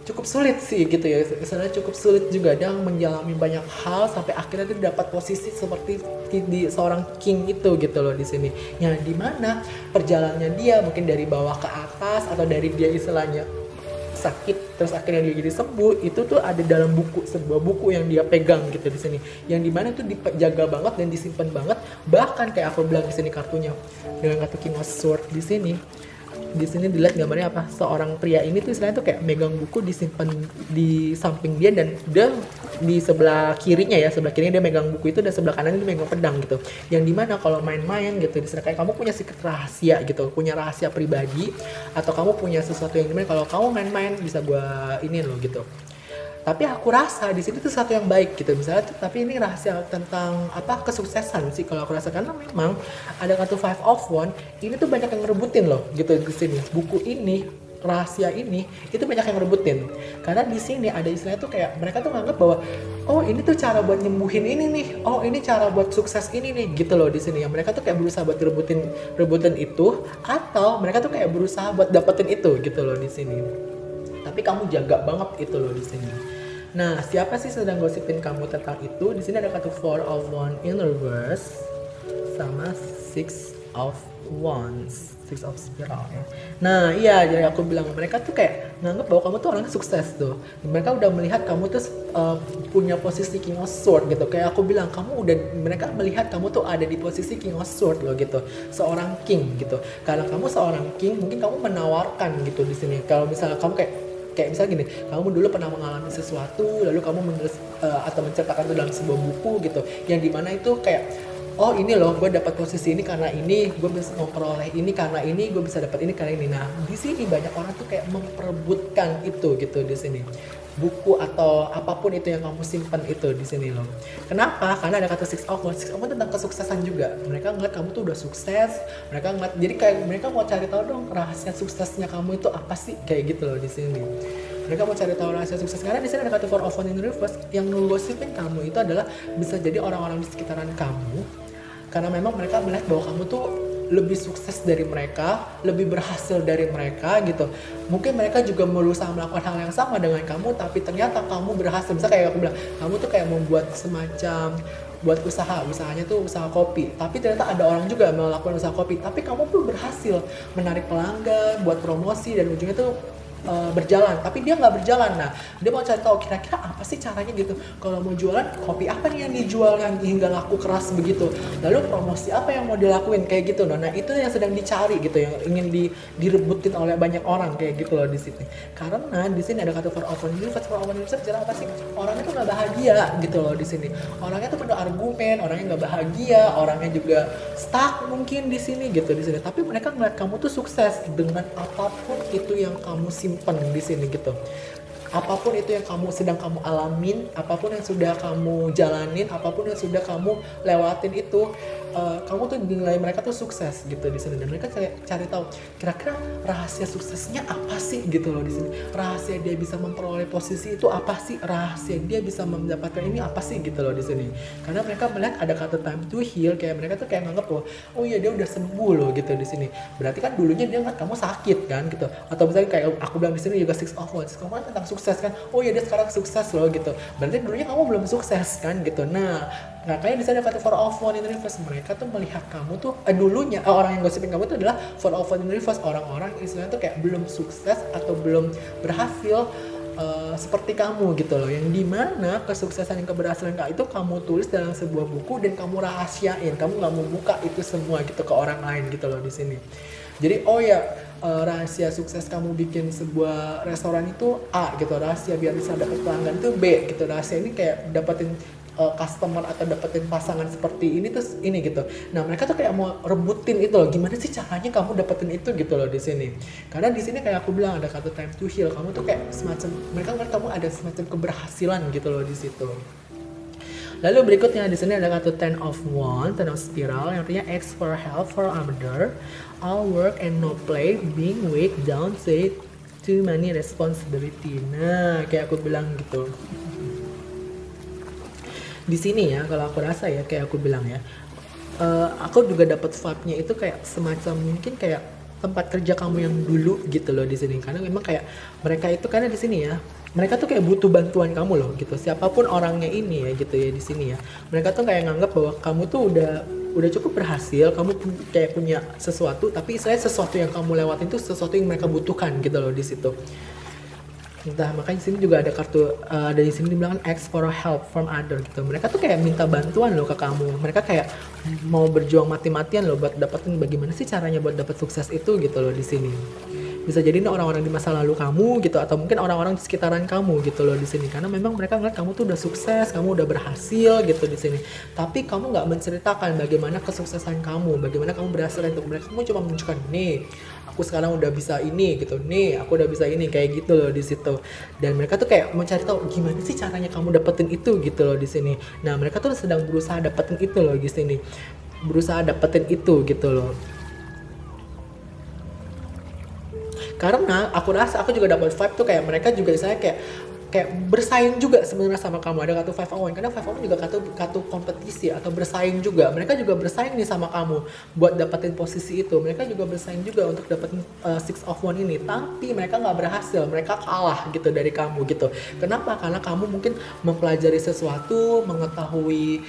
cukup sulit sih gitu ya, istilahnya cukup sulit juga. Dia menjalani banyak hal sampai akhirnya dia dapat posisi seperti di seorang king itu gitu loh di sini. Yang dimana perjalanannya dia mungkin dari bawah ke atas atau dari dia istilahnya sakit terus akhirnya dia jadi sembuh, itu tuh ada dalam buku, sebuah buku yang dia pegang gitu di sini, yang dimana tuh dijaga banget dan disimpan banget. Bahkan kayak aku bilang di sini kartunya dengan kartu King of Swords di sini dilihat gambarnya apa, seorang pria ini tuh istilahnya tuh kayak megang buku disimpan di samping dia, dan dia di sebelah kirinya dia megang buku itu, dan sebelah kanannya dia megang pedang gitu. Yang dimana kalau main-main gitu istilahnya kayak kamu punya secret rahasia gitu, punya rahasia pribadi, atau kamu punya sesuatu yang dimana kalau kamu main-main bisa gua ini loh gitu. Tapi aku rasa di sini tuh satu yang baik gitu misalnya, tapi ini rahasia tentang kesuksesan sih kalau aku rasa, karena memang ada kartu Five of Wands ini tuh banyak yang ngerebutin loh gitu di sini. Buku ini, rahasia ini itu banyak yang ngerebutin, karena di sini ada istilahnya tuh kayak mereka tuh nganggap bahwa oh ini tuh cara buat nyembuhin ini nih, oh ini cara buat sukses ini nih gitu loh di sini. Yang mereka tuh kayak berusaha buat rebutin itu, atau mereka tuh kayak berusaha buat dapetin itu gitu loh di sini. Tapi kamu jaga banget itu loh di sini. Nah, siapa sih sedang gosipin kamu tentang itu? Di sini ada kartu Four of Wands in reverse sama Six of Wands, Six of Spiral ya. Nah iya, jadi aku bilang mereka tuh kayak nganggep bahwa kamu tuh orangnya sukses tuh. Mereka udah melihat kamu tuh punya posisi King of Sword gitu. Kayak aku bilang mereka melihat kamu tuh ada di posisi King of Sword loh gitu. Seorang king gitu. Karena kamu seorang king, mungkin kamu menawarkan gitu di sini. Kalau misalnya kamu kayak misalnya gini, kamu dulu pernah mengalami sesuatu, lalu kamu menulis atau menceritakan itu dalam sebuah buku gitu, yang dimana itu kayak oh ini loh gue dapat posisi ini karena ini, gue bisa memperoleh ini karena ini, gue bisa dapat ini karena ini. Nah di sini banyak orang tuh kayak memperebutkan itu gitu di sini, buku atau apapun itu yang kamu simpan itu di sini loh. Kenapa? Karena ada kata Six of Wands. Six of Wands tentang kesuksesan juga. Mereka ngeliat kamu tuh udah sukses, mereka ngeliat, jadi kayak mereka mau cari tahu dong rahasia suksesnya kamu itu apa sih, kayak gitu loh di sini. Mereka mau cari tahu rahasia sukses karena di sini ada kata Four of Wands in reverse. Yang ngegosipin kamu itu adalah bisa jadi orang-orang di sekitaran kamu, karena memang mereka melihat bahwa kamu tuh lebih sukses dari mereka, lebih berhasil dari mereka gitu. Mungkin mereka juga berusaha melakukan hal yang sama dengan kamu, tapi ternyata kamu berhasil. Misalnya kayak aku bilang, kamu tuh kayak membuat semacam buat usahanya tuh usaha kopi, tapi ternyata ada orang juga yang melakukan usaha kopi, tapi kamu tuh berhasil menarik pelanggan, buat promosi, dan ujungnya tuh berjalan, tapi dia nggak berjalan. Nah dia mau cari tahu kira-kira apa sih caranya gitu, kalau mau jualan kopi apa nih yang dijual yang hingga laku keras begitu, lalu promosi apa yang mau dilakuin kayak gitu. Nah itu yang sedang dicari gitu, yang ingin direbutin oleh banyak orang kayak gitu loh di sini. Karena di sini ada kata for open universe. For open universe bicara apa sih? Orangnya tuh nggak bahagia gitu loh di sini. Orangnya tuh penuh argumen, orangnya nggak bahagia, orangnya juga stuck mungkin di sini gitu di sini. Tapi mereka ngeliat kamu tuh sukses dengan apapun itu yang kamu simpan di sini gitu. Apapun itu yang sedang kamu alamin, apapun yang sudah kamu jalanin, apapun yang sudah kamu lewatin itu, kamu tuh dinilai mereka tuh sukses gitu di sini. Dan mereka cari tahu kira-kira rahasia suksesnya apa sih gitu loh di sini. Rahasia dia bisa memperoleh posisi itu apa sih? Rahasia dia bisa mendapatkan ini apa sih gitu loh di sini. Karena mereka melihat ada kata time to heal, kayak mereka tuh kayak nganggep loh, oh iya dia udah sembuh loh gitu di sini. Berarti kan dulunya dia ngeliat kamu sakit kan gitu. Atau misalnya kayak aku bilang di sini juga Six of Wands, kamu kan tentang sukses kan, oh iya dia sekarang sukses loh gitu, berarti dulunya kamu belum sukses kan gitu. Nah makanya di sana kata Four of Wands in reverse, mereka tuh melihat kamu tuh dulunya orang yang gosipin kamu tuh adalah Four of Wands in reverse, orang-orang istilahnya tuh kayak belum sukses atau belum berhasil seperti kamu gitu loh, yang dimana kesuksesan dan keberhasilan itu kamu tulis dalam sebuah buku dan kamu rahasiain, kamu nggak mau buka itu semua gitu ke orang lain gitu loh di sini. Jadi oh ya, rahasia sukses kamu bikin sebuah restoran itu A gitu, rahasia biar bisa dapet pelanggan itu B gitu, rahasia ini kayak dapetin customer atau dapetin pasangan seperti ini terus ini gitu. Nah mereka tuh kayak mau rebutin itu loh, gimana sih caranya kamu dapetin itu gitu loh di sini. Karena di sini kayak aku bilang ada kata time to heal, kamu tuh kayak semacam, mereka ngeliat kamu ada semacam keberhasilan gitu loh di situ. Lalu berikutnya di sini ada kata Ten of Wands, Ten of Spiral, yang artinya ask for help for other, all work and no play, being weak, down, say too many responsibility. Nah, kayak aku bilang gitu. Di sini ya, kalau aku rasa ya, kayak aku bilang ya, aku juga dapat vibe-nya itu kayak semacam mungkin kayak tempat kerja kamu yang dulu gitu loh di sini. Karena memang kayak mereka itu, karena di sini ya, mereka tuh kayak butuh bantuan kamu loh gitu, siapapun orangnya ini ya gitu ya di sini ya. Mereka tuh kayak nganggap bahwa kamu tuh udah cukup berhasil, kamu kayak punya sesuatu, tapi istilahnya sesuatu yang kamu lewatin tuh sesuatu yang mereka butuhkan gitu loh di situ. Entah, makanya di sini juga ada kartu ada di sini dibilang ask for help from other gitu. Mereka tuh kayak minta bantuan loh ke kamu. Mereka kayak mau berjuang mati-matian loh buat dapetin bagaimana sih caranya buat dapet sukses itu gitu loh di sini. Bisa jadi ini orang-orang di masa lalu kamu gitu, atau mungkin orang-orang di sekitaran kamu gitu loh di sini, karena memang mereka ngeliat kamu tuh udah sukses, kamu udah berhasil gitu di sini, tapi kamu nggak menceritakan bagaimana kesuksesan kamu, bagaimana kamu berhasil untuk mereka. Kamu cuma menunjukkan nih aku sekarang udah bisa ini gitu, nih aku udah bisa ini kayak gitu loh di situ. Dan mereka tuh kayak mencari tahu gimana sih caranya kamu dapetin itu gitu loh di sini. Nah mereka tuh sedang berusaha dapetin itu loh di sini, berusaha dapetin itu gitu loh. Karena aku rasa aku juga dapat vibe tuh kayak mereka juga saya kayak bersaing juga sebenarnya sama kamu. Ada kartu Five of Wands, karena Five of Wands juga kartu kompetisi atau bersaing juga. Mereka juga bersaing nih sama kamu buat dapetin posisi itu. Mereka juga bersaing juga untuk dapetin Six of Wands ini, tapi mereka nggak berhasil, mereka kalah gitu dari kamu gitu. Kenapa? Karena kamu mungkin mempelajari sesuatu, mengetahui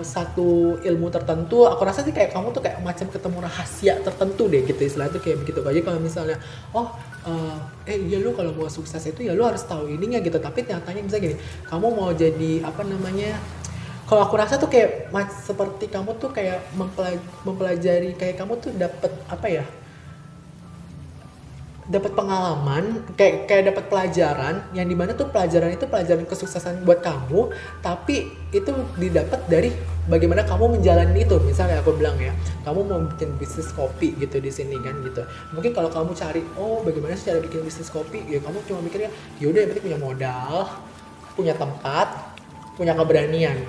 satu ilmu tertentu, aku rasa sih kayak kamu tuh kayak macam ketemu rahasia tertentu deh gitu, istilah tuh kayak begitu. Jadi kalau misalnya oh ya lu kalau mau sukses itu ya lu harus tahu ininya gitu, tapi nyatanya bisa gini, kamu mau jadi apa namanya, kalau aku rasa tuh kayak seperti kamu tuh kayak mempelajari, kayak kamu tuh dapat apa ya, dapat pengalaman, kayak dapat pelajaran yang dimana tuh pelajaran itu pelajaran kesuksesan buat kamu, tapi itu didapat dari bagaimana kamu menjalani itu. Misalnya aku bilang ya, kamu mau bikin bisnis kopi gitu di sini kan gitu, mungkin kalau kamu cari oh bagaimana sih cara bikin bisnis kopi ya, kamu cuma mikirnya yaudah yang penting punya modal, punya tempat, punya keberanian,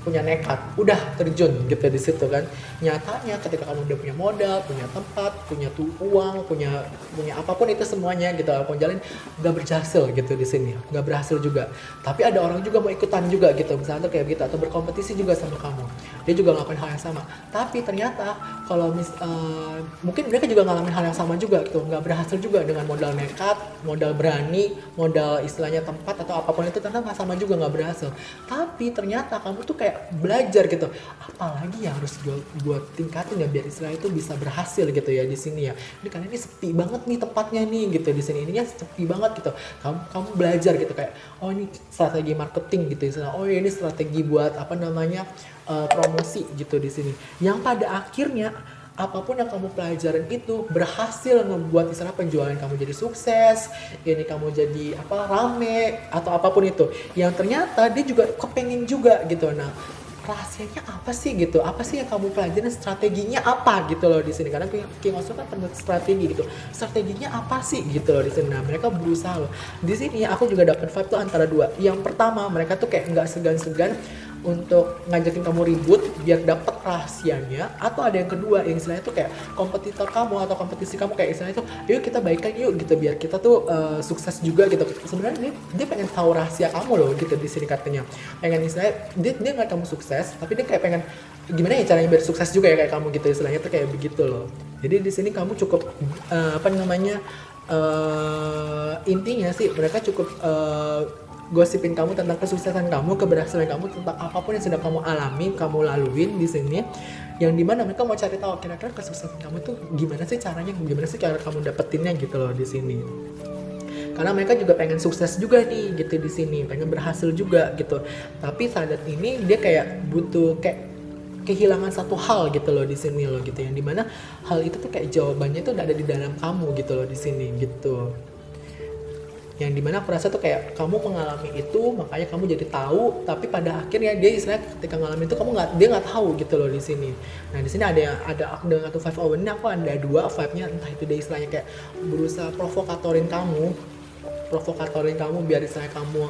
punya nekat, udah terjun gitu di situ kan. Nyatanya ketika kamu udah punya modal, punya tempat, punya tuh uang, punya punya apapun itu semuanya gitu, aku jalan nggak berhasil gitu di sini, nggak berhasil juga. Tapi ada orang juga mau ikutan juga gitu, misalnya tuh kayak gitu, atau berkompetisi juga sama kamu, dia juga ngelakuin hal yang sama. Tapi ternyata kalau mungkin mereka juga ngalamin hal yang sama juga gitu, nggak berhasil juga dengan modal nekat, modal berani, modal istilahnya tempat atau apapun itu, ternyata sama juga nggak berhasil. Tapi ternyata kamu tuh kayak belajar gitu, apalagi yang harus buat tingkatin ya biar istilah itu bisa berhasil gitu ya di sini ya. Ini karena ini sepi banget nih tempatnya nih gitu di sini, ininya sepi banget gitu. Kamu belajar gitu kayak oh ini strategi marketing gitu istilah, oh ini strategi buat apa namanya promosi gitu di sini. Yang pada akhirnya apapun yang kamu pelajarin itu berhasil membuat istilah penjualan kamu jadi sukses, ini kamu jadi apa rame atau apapun itu, yang ternyata dia juga kepengen juga gitu. Nah rahasianya apa sih gitu, apa sih yang kamu pelajarin, strateginya apa gitu loh di sini, karena King of Swords kan penuh strategi gitu, strateginya apa sih gitu loh di sini. Nah mereka berusaha loh di sini. Aku juga dapat vibe tuh antara dua, yang pertama mereka tuh kayak nggak segan-segan untuk ngajakin kamu ribut biar dapat rahasianya, atau ada yang kedua yang istilahnya tuh kayak kompetitor kamu atau kompetisi kamu, kayak istilahnya tuh yuk kita baikan yuk gitu biar kita tuh sukses juga gitu. Sebenarnya dia pengen tahu rahasia kamu loh gitu di sini, katanya pengen istilahnya dia nggak kamu sukses, tapi dia kayak pengen gimana ya caranya biar sukses juga ya kayak kamu gitu, istilahnya tuh kayak begitu loh. Jadi di sini kamu cukup apa namanya intinya sih mereka cukup gosipin kamu tentang kesuksesan kamu, keberhasilan kamu, tentang apapun yang sedang kamu alami, kamu laluin di sini. Yang dimana mereka mau cari tahu kira-kira kesuksesan kamu tuh gimana sih caranya, gimana sih cara kamu dapetinnya gitu loh di sini. Karena mereka juga pengen sukses juga nih gitu di sini, pengen berhasil juga gitu. Tapi saat ini dia kayak butuh kayak kehilangan satu hal gitu loh di sini loh gitu, yang dimana hal itu tuh kayak jawabannya tuh udah ada di dalam kamu gitu loh di sini gitu. Yang dimana aku rasa tuh kayak kamu mengalami itu makanya kamu jadi tahu, tapi pada akhirnya dia istilahnya ketika ngalamin itu dia nggak tahu gitu loh di sini. Nah di sini ada aku dengan satu five ini aku ada dua vibe-nya, entah itu dia istilahnya kayak berusaha provokatorin kamu biar istilahnya kamu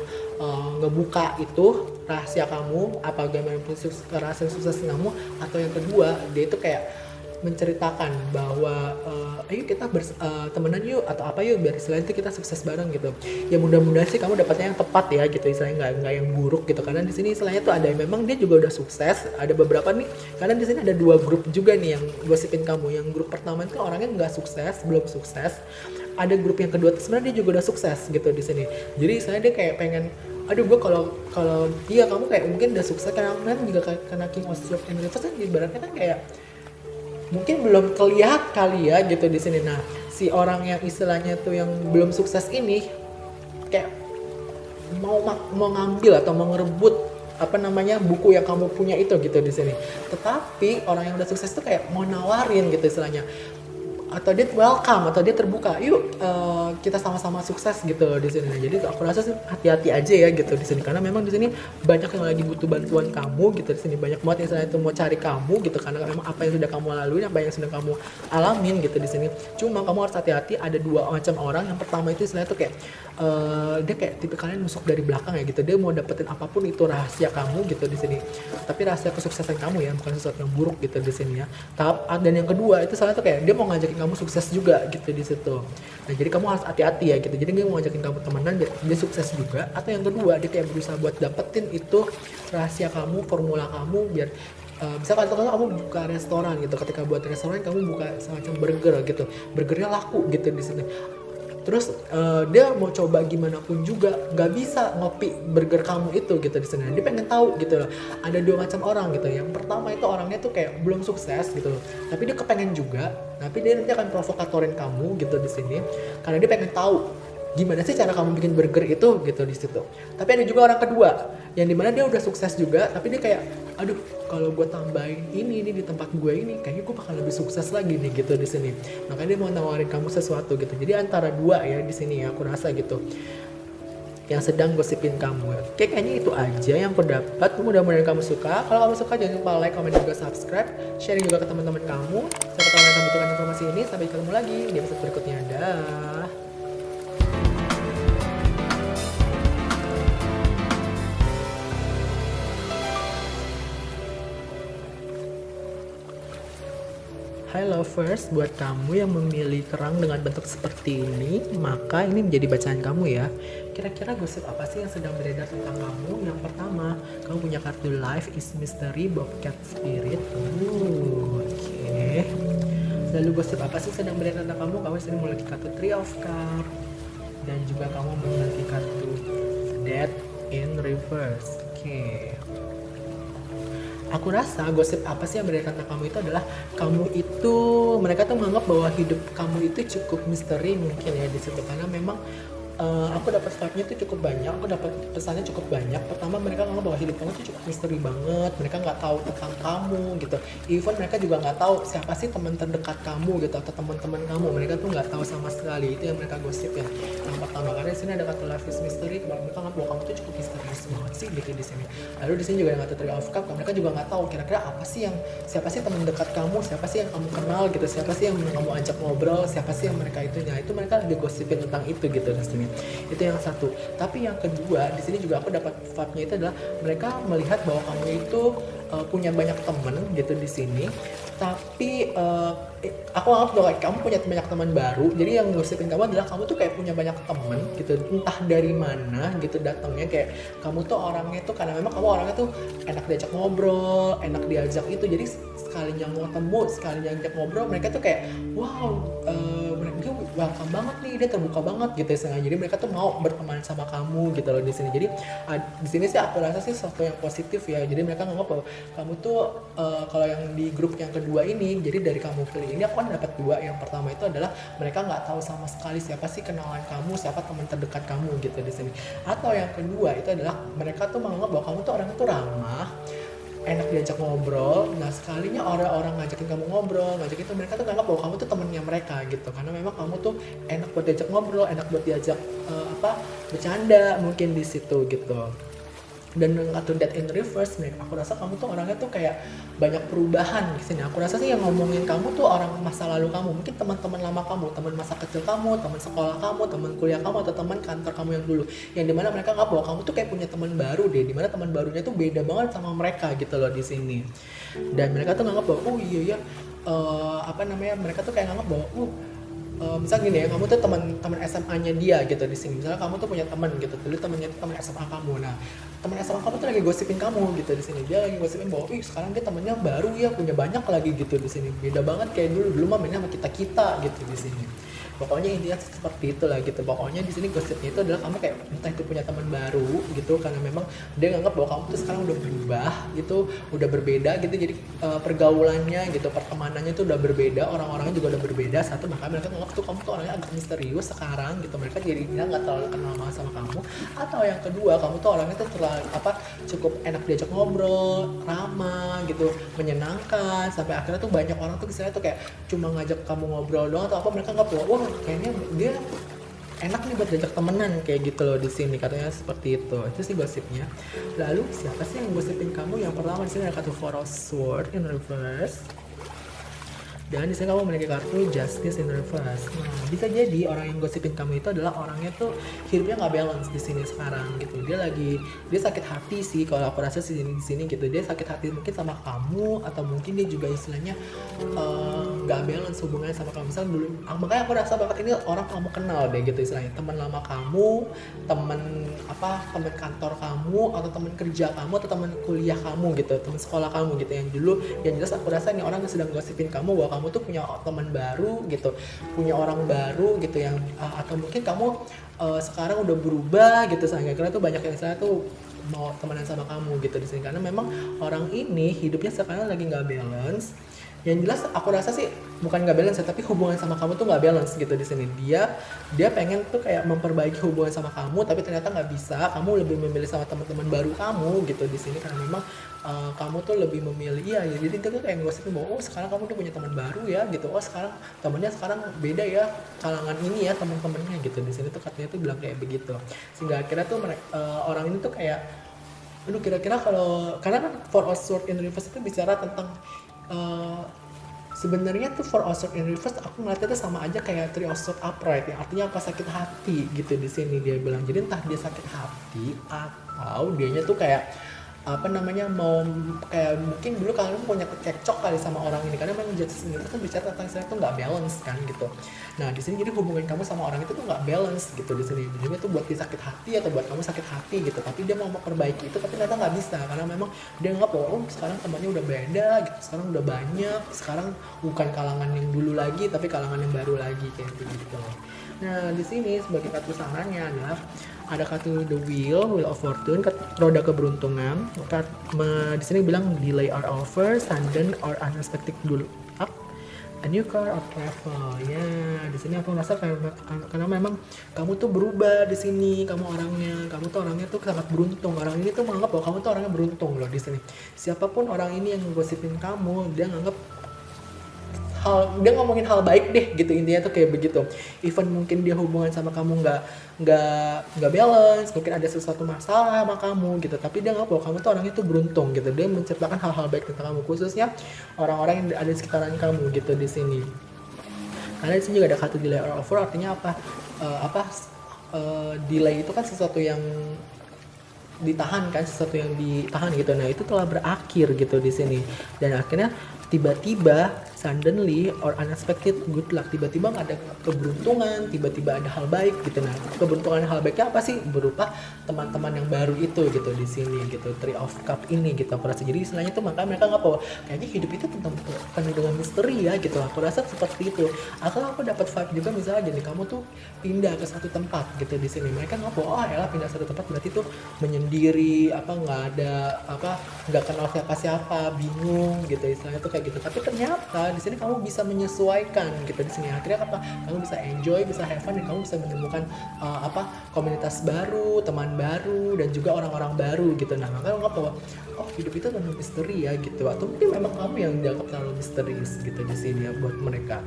ngebuka itu rahasia kamu, apa gimana rahasia sukses kamu, atau yang kedua dia itu kayak menceritakan bahwa ayo kita temenan yuk atau apa yuk biar istilahnya itu kita sukses bareng gitu. Ya mudah-mudahan sih kamu dapatnya yang tepat ya gitu, istilahnya nggak yang buruk gitu, karena di sini istilahnya tuh ada yang memang dia juga udah sukses, ada beberapa nih, karena di sini ada dua grup juga nih yang gosipin kamu. Yang grup pertama itu orangnya nggak sukses, belum sukses. Ada grup yang kedua sebenarnya dia juga udah sukses gitu di sini. Jadi istilahnya dia kayak pengen aduh gue kalau iya kamu kayak mungkin udah sukses, karena juga karena King of Swords Universe kan ibaratnya kan kayak mungkin belum kelihatan kali ya gitu di sini. Nah si orang yang istilahnya tuh yang belum sukses ini kayak mau ngambil atau mau ngerebut apa namanya buku yang kamu punya itu gitu di sini. Tetapi orang yang udah sukses tuh kayak mau nawarin gitu istilahnya, atau dia welcome, atau dia terbuka, yuk kita sama-sama sukses gitu di sini. Nah, jadi aku rasa sih hati-hati aja ya gitu di sini, karena memang di sini banyak yang lagi butuh bantuan kamu gitu di sini, banyak banget yang saya itu mau cari kamu gitu, karena memang apa yang sudah kamu lalui, apa yang sudah kamu alamin gitu di sini. Cuma kamu harus hati-hati, ada dua macam orang. Yang pertama itu istilahnya tuh kayak dia kayak tipe kalian nusuk dari belakang ya gitu, dia mau dapetin apapun itu rahasia kamu gitu di sini, tapi rahasia kesuksesan kamu ya, bukan sesuatu yang buruk gitu di sini ya. Dan yang kedua itu salah tuh kayak dia mau ngajakin kamu sukses juga gitu di situ. Nah jadi kamu harus hati-hati ya gitu, jadi dia mau ngajakin kamu temenan biar dia sukses juga, atau yang kedua dia kayak berusaha buat dapetin itu rahasia kamu, formula kamu, biar misalkan kamu buka restoran gitu, ketika buat restoran kamu buka semacam burger gitu, burgernya laku gitu di sini, Terus dia mau coba gimana pun juga nggak bisa ngopi burger kamu itu gitu di sini. Dia pengen tahu gitu loh. Ada dua macam orang gitu. Yang pertama itu orangnya tuh kayak belum sukses gitu loh, tapi dia kepengen juga. Tapi dia nanti akan provokatorin kamu gitu di sini, karena dia pengen tahu gimana sih cara kamu bikin burger itu gitu di situ. Tapi ada juga orang kedua yang dimana dia udah sukses juga, tapi dia kayak, aduh kalau gue tambahin ini di tempat gue ini, kayaknya gue bakal lebih sukses lagi nih gitu di sini. Makanya dia mau nawarin kamu sesuatu gitu. Jadi antara dua ya di sini ya, aku rasa gitu, yang sedang gosipin kamu. Oke, kayaknya itu aja yang aku dapat. Mudah-mudahan kamu suka. Kalau kamu suka jangan lupa like, comment, dan juga subscribe. Sharing juga ke teman-teman kamu. Siapa tahu mereka membutuhkan informasi ini. Sampai ketemu lagi di episode berikutnya. Dah. Hai lovers, buat kamu yang memilih kerang dengan bentuk seperti ini, maka ini menjadi bacaan kamu ya. Kira-kira gosip apa sih yang sedang beredar tentang kamu? Yang pertama, kamu punya kartu Life is Mystery Bobcat Spirit. Oke. Lalu gosip apa sih sedang beredar tentang kamu? Kamu sedang memiliki kartu Three of Cups. Dan juga kamu memiliki kartu Death in Reverse. Oke. Aku rasa gosip apa sih yang beredar tentang kamu itu adalah kamu itu, mereka tuh menganggap bahwa hidup kamu itu cukup misteri mungkin ya di situ, karena memang aku dapat vibe-nya tuh cukup banyak, aku dapat pesannya cukup banyak. Pertama, mereka nganggap bahwa hidup kamu tuh cukup misteri banget, mereka nggak tahu tentang kamu gitu. Even mereka juga nggak tahu siapa sih teman terdekat kamu gitu, atau teman-teman kamu, mereka tuh nggak tahu sama sekali. Itu yang mereka gosip ya. Yang pertama, karena di sini ada kata Life is Mystery, mereka nganggap bahwa kamu tuh cukup misterius banget sih gitu di sini. Lalu di sini juga ada kata Three of Cups, mereka juga nggak tahu kira-kira apa sih yang, siapa sih teman dekat kamu, siapa sih yang kamu kenal gitu, siapa sih yang kamu ajak ngobrol, siapa sih yang mereka itu. Nah, itu mereka lagi gosipin tentang itu gitu di sini. Itu yang satu. Tapi yang kedua, di sini juga aku dapat vibe-nya itu adalah mereka melihat bahwa kamu itu punya banyak teman gitu di sini. Tapi aku anggap bahwa kamu punya banyak teman baru. Jadi yang gosipin kamu adalah kamu tuh kayak punya banyak teman gitu, entah dari mana gitu datangnya. Kayak kamu tuh orangnya tuh, karena memang kamu orangnya tuh enak diajak ngobrol, enak diajak itu. Jadi sekalinya mau ketemu, sekalinya diajak ngobrol, mereka tuh kayak wow, dia welcome banget nih, dia terbuka banget gitu istilahnya. Jadi mereka tuh mau berteman sama kamu gitu loh di sini. Jadi di sini sih aku rasa sih sesuatu yang positif ya. Jadi mereka nganggap bahwa kamu tuh kalau yang di grup yang kedua ini, jadi dari kamu pilih ini aku kan dapat dua. Yang pertama itu adalah mereka nggak tahu sama sekali siapa sih kenalan kamu, siapa teman terdekat kamu gitu di sini. Atau yang kedua itu adalah mereka tuh menganggap bahwa kamu tuh orang tuh ramah, enak diajak ngobrol. Nah, sekalinya orang-orang ngajakin kamu ngobrol, ngajakin itu, mereka tuh nganggap bahwa kamu tuh temennya mereka gitu, karena memang kamu tuh enak buat diajak ngobrol, enak buat diajak bercanda mungkin di situ gitu. Dan atau Death in Reverse nih, aku rasa kamu tuh orangnya tuh kayak banyak perubahan di sini. Aku rasa sih yang ngomongin kamu tuh orang masa lalu kamu, mungkin teman-teman lama kamu, teman masa kecil kamu, teman sekolah kamu, teman kuliah kamu, atau teman kantor kamu yang dulu. Yang dimana mereka nggak bahwa kamu tuh kayak punya teman baru deh, dimana teman barunya tuh beda banget sama mereka gitu loh di sini. Dan mereka tuh nganggap bahwa oh iya ya, mereka tuh kayak nganggap bahwa misal gini ya, kamu tuh teman SMA-nya dia gitu di sini. Misalnya kamu tuh punya teman gitu, dulu temennya tuh teman SMA kamu. Nah, teman SMA kamu tuh lagi gosipin kamu gitu di sini. Dia lagi gosipin bahwa, sekarang dia temennya baru ya, punya banyak lagi gitu di sini. Beda banget kayak dulu mah mainnya sama kita gitu di sini. Pokoknya intinya seperti itulah gitu. Pokoknya di sini gosipnya itu adalah kamu kayak entah itu punya teman baru gitu, karena memang dia nganggap bahwa kamu tuh sekarang udah berubah gitu, udah berbeda gitu. Jadi pergaulannya gitu, pertemanannya itu udah berbeda, orang-orangnya juga udah berbeda. Satu, makanya mereka nganggap tuh kamu tuh orangnya agak misterius sekarang gitu. Mereka jadi nggak terlalu kenal sama kamu. Atau yang kedua, kamu tuh orangnya tuh terlalu cukup enak diajak ngobrol, ramah gitu, menyenangkan, sampai akhirnya tuh banyak orang tuh misalnya tuh kayak cuma ngajak kamu ngobrol doang atau apa, mereka nggak bahwa wah kayaknya dia enak nih buat diajak temenan kayak gitu loh di sini, katanya seperti itu. Itu sih gosipnya. Lalu siapa sih yang gosipin kamu? Yang pertama di sini ada kartu Four of Swords in reverse. Dan di sini kamu memiliki kartu Justice in Reverse. Nah, bisa jadi orang yang gosipin kamu itu adalah orangnya tuh hidupnya nggak balance di sini sekarang gitu. Dia sakit hati sih kalau aku rasa di sini gitu. Dia sakit hati mungkin sama kamu, atau mungkin dia juga istilahnya nggak balance hubungannya sama kamu. Misalnya dulu, makanya aku rasa banget ini orang kamu kenal deh gitu istilahnya. Teman lama kamu, teman kantor kamu, atau teman kerja kamu, atau teman kuliah kamu gitu, teman sekolah kamu gitu. Yang dulu, yang jelas aku rasa ini orang yang sedang gosipin kamu bahwa kamu kamu tuh punya teman baru gitu, punya orang baru gitu yang atau mungkin kamu sekarang udah berubah gitu, sehingga karena tuh banyak yang saya tuh mau temenan sama kamu gitu di sini, karena memang orang ini hidupnya sekarang lagi nggak balance. Yang jelas aku rasa sih bukan nggak balance ya, tapi hubungan sama kamu tuh nggak balance gitu di sini. Dia pengen tuh kayak memperbaiki hubungan sama kamu, tapi ternyata nggak bisa. Kamu lebih memilih sama teman-teman baru kamu gitu di sini, karena memang kamu tuh lebih memilih, iya ya, jadi dia tuh kayak ngosipin bahwa oh sekarang kamu udah punya teman baru ya gitu, oh sekarang temennya sekarang beda ya, kalangan ini ya teman-temannya gitu di sini tuh katanya tuh bilang kayak begitu, sehingga akhirnya tuh orang ini tuh kayak aduh kira-kira kalau karena kan For a Sword in Reverse itu bicara tentang uh, sebenarnya tuh For a Sword in Reverse aku ngeliatnya tuh sama aja kayak Three of Swords upright, yang artinya apa, sakit hati gitu di sini dia bilang. Jadi entah dia sakit hati atau dianya tuh kayak apa namanya mau kayak mungkin dulu kalian punya cekcok kali sama orang ini, karena memang Justice ini tuh bicara tentang saya tuh nggak balance kan gitu. Nah di sini jadi hubungan kamu sama orang itu tuh nggak balance gitu di sini. Jadi itu buat dia sakit hati atau buat kamu sakit hati gitu. Tapi dia mau memperbaiki itu tapi ternyata nggak bisa, karena memang dia nggak bahwa oh sekarang temannya udah beda gitu, sekarang udah banyak, sekarang bukan kalangan yang dulu lagi tapi kalangan yang baru lagi kayak gitu. Nah di sini sebagai kartu sarannya adalah ada kartu The Wheel of Fortune, roda keberuntungan. Di sini bilang delay or offer, sudden or unexpected up, a new car or travel. Ya, di sini aku merasa karena memang kamu tuh berubah di sini, kamu tuh orangnya tuh sangat beruntung. Orang ini tuh menganggap bahwa kamu tuh orangnya beruntung loh di sini. Siapapun orang ini yang ngosipin kamu, dia nganggap dia ngomongin hal baik deh gitu, intinya tuh kayak begitu. Even mungkin dia hubungan sama kamu nggak balance, mungkin ada sesuatu masalah sama kamu gitu, tapi dia nggak bahwa kamu tuh orangnya tuh beruntung gitu. Dia menciptakan hal-hal baik tentang kamu, khususnya orang-orang yang ada di sekitaran kamu gitu di sini. Karena di sini juga ada kartu delay or offer, artinya apa? Delay itu kan sesuatu yang ditahan kan, sesuatu yang ditahan gitu. Nah itu telah berakhir gitu di sini, dan akhirnya tiba-tiba suddenly or unexpected good luck, tiba-tiba ada keberuntungan, tiba-tiba ada hal baik gitu. Nah keberuntungan hal baiknya apa sih? Berupa teman-teman yang baru itu gitu di sini gitu, Three of Cup ini gitu aku rasa. Jadi istilahnya tuh makanya mereka nggak bahwa kayaknya hidup itu tentang penuh dengan misteri ya gitu, aku rasa seperti itu. Aku dapat vibe juga misalnya jadi kamu tuh pindah ke satu tempat gitu di sini, mereka nggak bahwa oh ya pindah satu tempat berarti tuh menyendiri, nggak kenal siapa-siapa, bingung gitu istilahnya tuh kayak gitu. Tapi ternyata di sini kamu bisa menyesuaikan gitu di sini, akhirnya kamu bisa enjoy, bisa have fun, dan kamu bisa menemukan komunitas baru, teman baru, dan juga orang-orang baru gitu. Nah makanya nggak bahwa oh hidup itu penuh misteri ya gitu, atau mungkin memang kamu yang dianggap terlalu misterius gitu di sini ya buat mereka.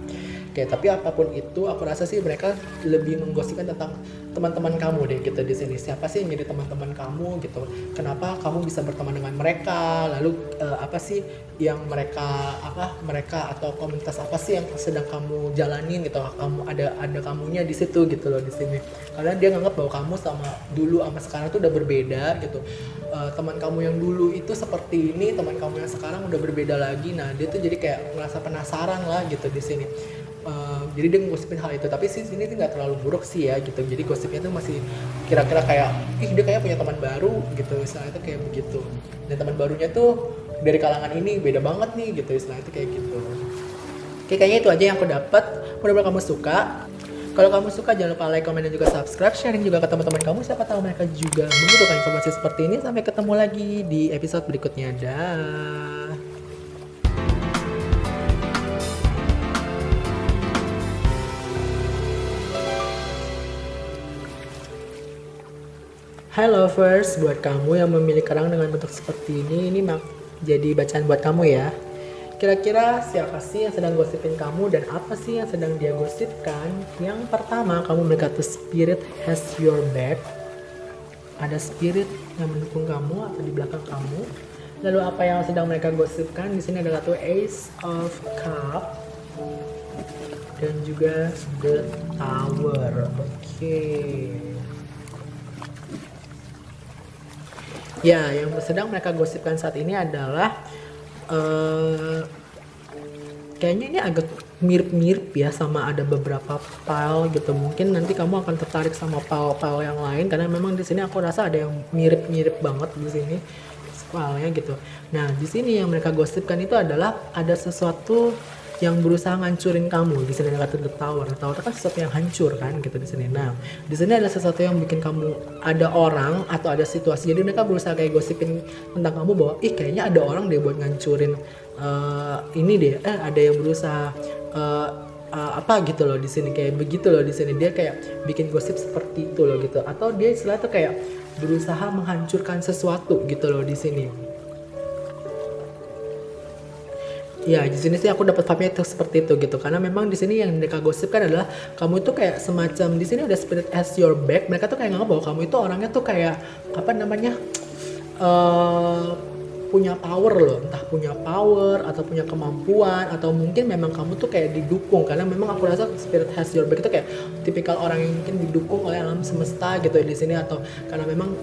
Oke, tapi apapun itu aku rasa sih mereka lebih menggosipkan tentang teman-teman kamu deh gitu di sini. Siapa sih yang jadi teman-teman kamu gitu? Kenapa kamu bisa berteman dengan mereka? Lalu apa sih yang mereka atau komunitas apa sih yang sedang kamu jalanin gitu? Kamu ada kamunya di situ gitu loh di sini. Karena dia nganggap bahwa kamu sama dulu sama sekarang tuh udah berbeda gitu. Teman kamu yang dulu itu seperti ini, teman kamu yang sekarang udah berbeda lagi. Nah dia tuh jadi kayak merasa penasaran lah gitu di sini. Jadi dia ngosipin hal itu, tapi sih ini tuh nggak terlalu buruk sih ya gitu. Jadi gosipnya tuh masih kira-kira kayak dia kayak punya teman baru gitu, istilahnya itu kayak begitu. Dan teman barunya tuh dari kalangan ini beda banget nih gitu, istilahnya itu kayak gitu. Oke, kayaknya itu aja yang aku dapat. Mudah-mudahan kamu suka. Kalau kamu suka jangan lupa like, comment, dan juga subscribe, sharing juga ke teman-teman kamu, siapa tahu mereka juga membutuhkan informasi seperti ini. Sampai ketemu lagi di episode berikutnya. Dah. Hai lovers, buat kamu yang memilih kerang dengan bentuk seperti ini jadi bacaan buat kamu ya. Kira-kira siapa sih yang sedang gosipin kamu dan apa sih yang sedang dia gosipkan? Yang pertama, kamu melihat spirit has your back. Ada spirit yang mendukung kamu atau di belakang kamu. Lalu apa yang sedang mereka gosipkan? Di sini ada kartu Ace of Cup dan juga The Tower. Oke. Ya, yang sedang mereka gosipkan saat ini adalah kayaknya ini agak mirip-mirip ya, sama ada beberapa pile gitu. Mungkin nanti kamu akan tertarik sama pile-pile yang lain karena memang di sini aku rasa ada yang mirip-mirip banget di sini filenya gitu. Nah, di sini yang mereka gosipkan itu adalah ada sesuatu yang berusaha ngancurin kamu. Di sini ada kata the tower. The tower itu kan sesuatu yang hancur kan gitu di sini. Nah, di sini ada sesuatu yang bikin kamu, ada orang atau ada situasi. Jadi mereka berusaha kayak gosipin tentang kamu bahwa ih kayaknya ada orang deh buat ngancurin ini deh. Ada yang berusaha apa gitu loh di sini, kayak begitu loh di sini, dia kayak bikin gosip seperti itu loh gitu, atau dia istilah tuh kayak berusaha menghancurkan sesuatu gitu loh di sini. Ya, di sini sih aku dapat vibe-nya itu seperti itu gitu. Karena memang di sini yang mereka gosipkan adalah kamu itu kayak semacam, di sini ada spirit has your back. Mereka tuh kayak nganggap bahwa kamu itu orangnya tuh kayak apa namanya? Punya power loh, entah punya power atau punya kemampuan, atau mungkin memang kamu tuh kayak didukung, karena memang aku rasa spirit has your back itu kayak tipikal orang yang mungkin didukung oleh alam semesta gitu di sini, atau karena memang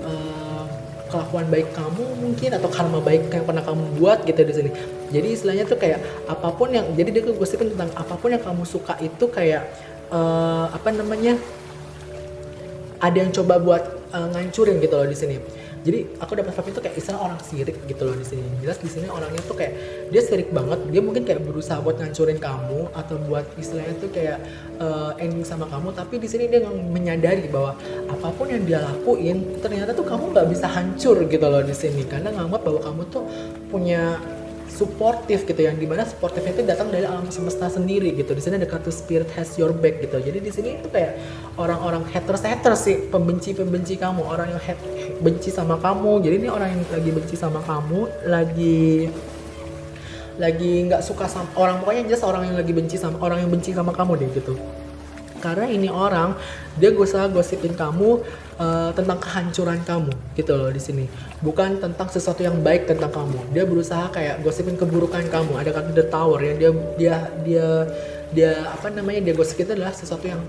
kelakuan baik kamu mungkin, atau karma baik yang pernah kamu buat gitu di sini. Jadi istilahnya tuh kayak apapun yang, jadi dia gosipin tentang apapun yang kamu suka itu kayak apa namanya, ada yang coba buat ngancurin gitu loh di sini. Jadi aku dapat vibe itu kayak istilah orang sirik gitu loh di sini. Jelas di sini orangnya tuh kayak dia sirik banget. Dia mungkin kayak berusaha buat ngancurin kamu atau buat istilahnya tuh kayak ending sama kamu. Tapi di sini dia menyadari bahwa apapun yang dia lakuin ternyata tuh kamu nggak bisa hancur gitu loh di sini. Karena nganggap bahwa kamu tuh punya suportif gitu, yang dimana suportifnya itu datang dari alam semesta sendiri gitu. Di sini ada kata spirit has your back gitu. Jadi di sini itu kayak orang-orang haters sih, pembenci kamu, orang yang benci sama kamu. Jadi ini orang yang lagi benci sama kamu, lagi nggak suka sama orang, pokoknya jelas orang yang lagi benci sama orang yang benci sama kamu deh gitu. Karena ini orang dia gosipin kamu tentang kehancuran kamu gitu loh di sini, bukan tentang sesuatu yang baik tentang kamu. Dia berusaha kayak gosipin keburukan kamu. Ada kata the tower yang dia apa namanya, dia gosip itu adalah sesuatu yang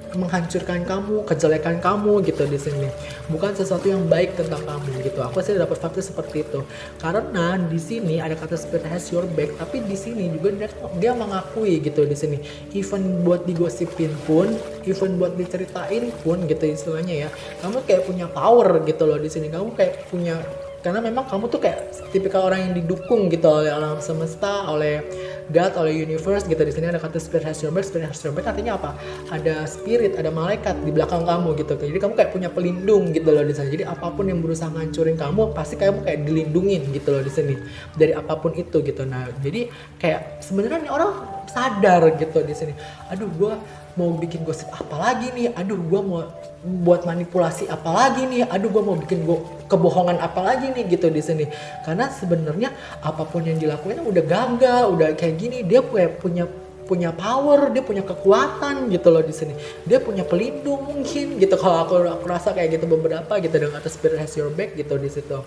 menghancurkan kamu, kejelekan kamu gitu di sini, bukan sesuatu yang baik tentang kamu gitu. Aku sih dapat fakta seperti itu. Karena di sini ada kata spirit has your back, tapi di sini juga dia mengakui gitu di sini. Even buat digosipin pun, even buat diceritain pun gitu istilahnya ya, kamu kayak punya power gitu loh di sini. Kamu kayak punya, karena memang kamu tuh kayak tipikal orang yang didukung gitu oleh alam semesta, oleh God, oleh universe gitu. Di sini ada kata spirit has your back. Spirit has your back artinya apa? Ada spirit, ada malaikat di belakang kamu gitu. Jadi kamu kayak punya pelindung gitu loh di sana. Jadi apapun yang berusaha ngancurin kamu, pasti kamu kayak dilindungin gitu loh di sini dari apapun itu gitu. Nah, jadi kayak sebenarnya nih orang sadar gitu di sini. Aduh, gue mau bikin gosip apa lagi nih? Aduh, gue mau buat manipulasi apa lagi nih? Aduh, gue mau bikin kebohongan apa lagi nih gitu di sini. Karena sebenarnya apapun yang dilakuin udah gagal, udah kayak gini, dia kayak punya power, dia punya kekuatan gitu loh di sini. Dia punya pelindung mungkin gitu. Kalau aku rasa kayak gitu beberapa gitu dengan atas spirit has your back gitu di situ.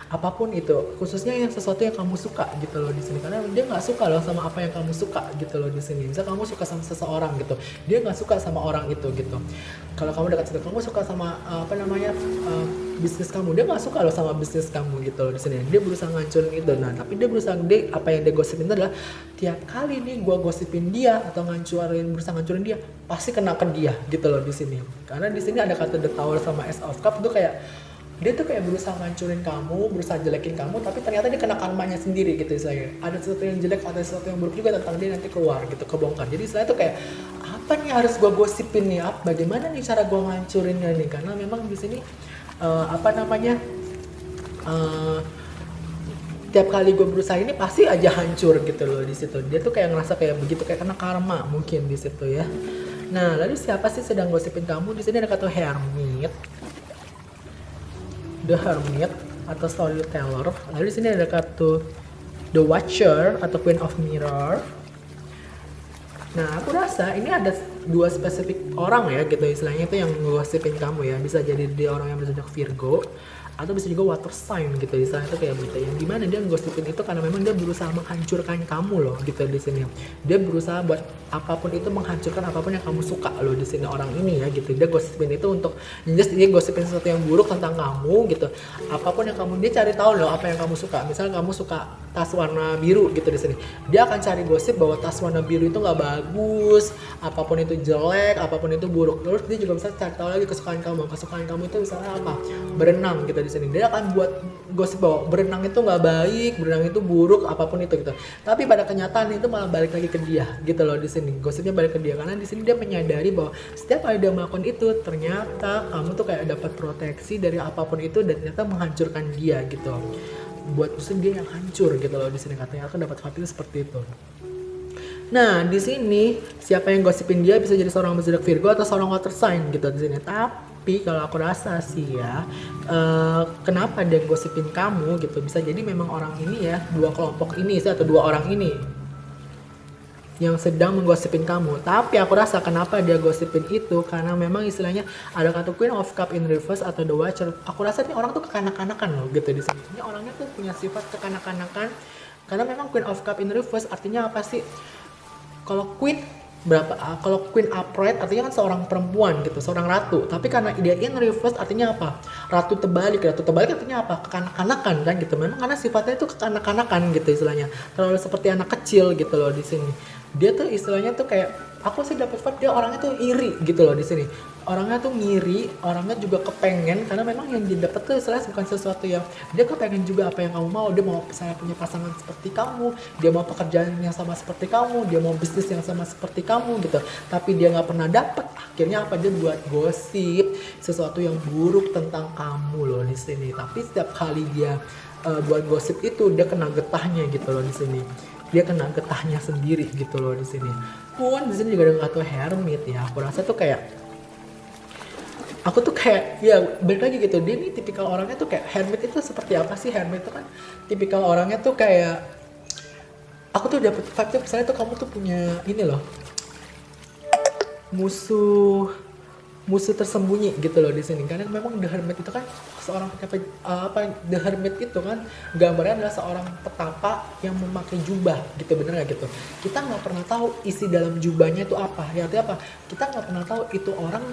Apapun itu, khususnya yang sesuatu yang kamu suka gitu loh di sini, karena dia nggak suka loh sama apa yang kamu suka gitu loh di sini. Misal kamu suka sama seseorang gitu, dia nggak suka sama orang itu gitu. Kalau kamu dekat sama, kamu suka sama apa namanya bisnis kamu, dia nggak suka loh sama bisnis kamu gitu loh di sini. Dia berusaha ngancurin itu. Nah, tapi dia apa yang dia gosipin itu adalah tiap kali nih gue gosipin dia atau berusaha ngancurin dia, pasti kena ke dia gitu loh di sini. Karena di sini ada kata the tower sama ace of cup itu kayak dia tuh kayak berusaha ngancurin kamu, berusaha jelekin kamu, tapi ternyata dia kena karmanya sendiri gitu saya. Ada sesuatu yang jelek, ada sesuatu yang buruk juga tentang dia nanti keluar gitu, kebongkar. Jadi saya tuh kayak apa nih harus gue gosipin nih, bagaimana nih cara gue ngancurinnya nih? Karena memang di sini tiap kali gue berusaha ini pasti aja hancur gitu loh di situ. Dia tuh kayak ngerasa kayak begitu, kayak kena karma mungkin di situ ya. Nah, lalu siapa sih sedang gosipin kamu? Di sini ada kata hermit. The Hermit atau Storyteller. Lalu di sini ada kartu The Watcher atau Queen of Mirror. Nah, aku rasa ini ada dua spesifik orang ya gitu istilahnya itu yang ngegosipin kamu ya. Bisa jadi dia orang yang berzodiak Virgo atau bisa juga water sign gitu istilahnya itu kayak berita yang dimana dia ngegosipin itu karena memang dia berusaha menghancurkan kamu loh gitu di sini. Dia berusaha buat apapun itu menghancurkan apapun yang kamu suka loh di sini orang ini ya gitu. Dia gosipin itu untuk dia gosipin sesuatu yang buruk tentang kamu gitu. Apapun yang dia cari tahu loh apa yang kamu suka. Misal kamu suka tas warna biru gitu di sini. Dia akan cari gosip bahwa tas warna biru itu nggak bagus, apapun itu jelek, apapun itu buruk. Terus dia juga bisa cari tahu lagi kesukaan kamu. Kesukaan kamu itu misalnya apa? Berenang gitu. di sini. Dia akan buat gosip bahwa berenang itu nggak baik, berenang itu buruk, apapun itu gitu. Tapi pada kenyataan itu malah balik lagi ke dia gitu loh di sini. Gosipnya balik ke dia karena di sini dia menyadari bahwa setiap kali dia melakukan itu ternyata kamu tuh kayak dapat proteksi dari apapun itu dan ternyata menghancurkan dia gitu. Buat musuh dia yang hancur gitu loh di sini, katanya aku dapat vibe seperti itu. Nah, di sini siapa yang gosipin dia bisa jadi seorang zodiak Virgo atau seorang water sign gitu di sini. Tapi kalau aku rasa sih ya, kenapa dia gosipin kamu gitu? Bisa jadi memang orang ini ya, dua kelompok ini sih atau dua orang ini yang sedang menggosipin kamu. Tapi aku rasa kenapa dia gosipin itu karena memang istilahnya ada kata Queen of Cup in reverse atau The Watcher. Aku rasa ini orang tuh kekanak-kanakan loh gitu di sini. Ini orangnya tuh punya sifat kekanak-kanakan karena memang Queen of Cup in reverse artinya apa sih? Kalau Queen kalau Queen upright artinya kan seorang perempuan gitu, seorang ratu. Tapi karena dia in reverse artinya apa? Ratu terbalik. Ratu terbalik artinya apa? Kekanak-kanakan kan gitu. Memang karena sifatnya itu kekanak-kanakan gitu istilahnya. Terlalu seperti anak kecil gitu loh di sini. Dia tuh istilahnya tuh kayak aku sih dapat vibe dia orangnya tuh iri gitu loh di sini. Orangnya tuh ngiri, orangnya juga kepengen karena memang yang dia dapat tuh istilahnya bukan sesuatu yang dia kepengen juga apa yang kamu mau. Dia mau misalnya punya pasangan seperti kamu, dia mau pekerjaan yang sama seperti kamu, dia mau bisnis yang sama seperti kamu gitu. Tapi dia nggak pernah dapat. Akhirnya apa, dia buat gosip sesuatu yang buruk tentang kamu loh di sini. Tapi setiap kali dia buat gosip itu dia kena getahnya gitu loh di sini. Dia kena getahnya sendiri gitu loh di sini. Pun di sini juga ada kata hermit ya. Aku rasa tuh kayak aku tuh kayak ya balik lagi gitu, dia nih tipikal orangnya tuh kayak hermit itu seperti apa sih? Hermit itu kan tipikal orangnya tuh kayak aku tuh dapet vibe tuh misalnya tuh kamu tuh punya ini loh musuh tersembunyi gitu loh di sini karena memang The Hermit itu kan seorang The Hermit itu kan gambarnya adalah seorang petapa yang memakai jubah gitu, bener gak gitu. Kita nggak pernah tahu isi dalam jubahnya itu apa ya, artinya apa, kita nggak pernah tahu itu orang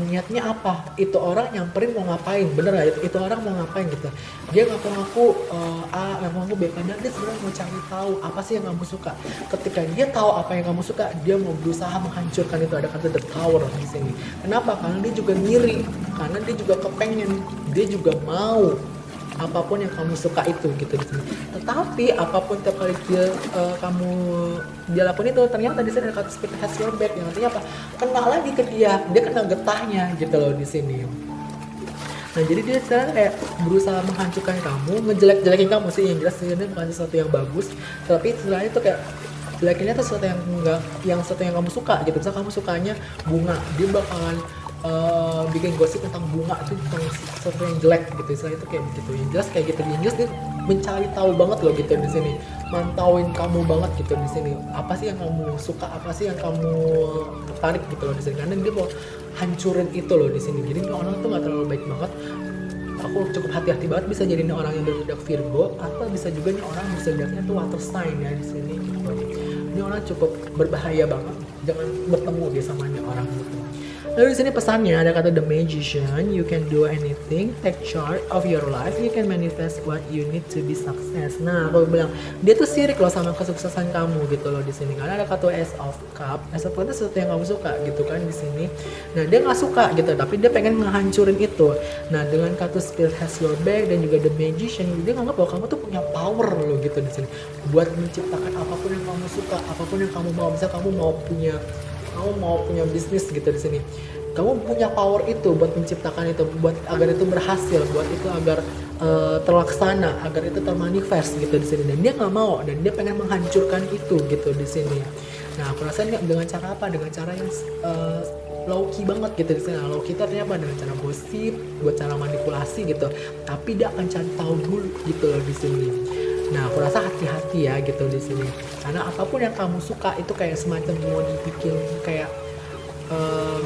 niatnya apa, itu orang nyamperin mau ngapain, bener gak itu orang mau ngapain gitu. Dia ngaku A, ngaku B, padahal dia sebenarnya mau cari tahu apa sih yang kamu suka. Ketika dia tahu apa yang kamu suka, dia mau berusaha menghancurkan itu. Ada kata the tower di sini. Kenapa? Karena dia juga ngiri, karena dia juga kepengen, dia juga mau apapun yang kamu suka itu gitu di sini. Tetapi apapun tiap kali dia lakukan itu ternyata di sini ada kata speed has your back yang artinya apa? Kena lagi ke dia kena getahnya gitu loh di sini. Nah jadi dia sekarang kayak berusaha menghancurkan kamu, ngejelek-jelekin kamu sih, yang jelas ini bukan sesuatu yang bagus, tapi sebenarnya itu kayak jelekinnya tuh sesuatu yang enggak, yang sesuatu yang kamu suka gitu. Misal kamu sukanya bunga, dia bakalan bikin gosip tentang bunga itu tentang sesuatu yang jelek gitu, istilahnya itu kayak gitu. Yang jelas kayak gitu, yang jelas dia mencari tahu banget loh gitu di sini, mantauin kamu banget gitu di sini. Apa sih yang kamu suka, apa sih yang kamu tertarik gitu loh di sini, karena dia mau hancurin itu loh di sini. Jadi orang tuh nggak terlalu baik banget. Aku cukup hati-hati banget, bisa jadi nih orang yang berzodiak Virgo atau bisa juga nih orang berzodiaknya tuh water sign ya di sini gitu. Ini orang cukup berbahaya banget, jangan bertemu dia sama nih orang gitu. Lalu di sini pesannya ada kata the magician, you can do anything, take charge of your life, you can manifest what you need to be success. Nah, aku bilang dia tuh sirik loh sama kesuksesan kamu gitu loh di sini. Karena ada kata Ace of Cup, Ace of Cup itu sesuatu yang kamu suka gitu kan di sini. Nah, dia nggak suka gitu, tapi dia pengen ngehancurin itu. Nah, dengan kata Spirit has your back dan juga the magician, dia nganggap bahwa kamu tuh punya power loh gitu di sini, buat menciptakan apapun yang kamu suka, apapun yang kamu mau. Misal kamu mau punya bisnis gitu di sini, kamu punya power itu buat menciptakan itu, buat agar itu berhasil, buat itu agar terlaksana, agar itu termanifest gitu di sini. Dan dia nggak mau, dan dia pengen menghancurkan itu gitu di sini. Nah, aku rasa ini dengan cara apa? Dengan cara yang low key banget gitu di sini. Low key itu artinya apa? Dengan cara gosip, buat cara manipulasi gitu. Tapi dia akan cari tahu dulu gitu loh di sini. Nah, aku rasa hati-hati ya gitu di sini. Karena apapun yang kamu suka itu kayak semacam mau dibikin kayak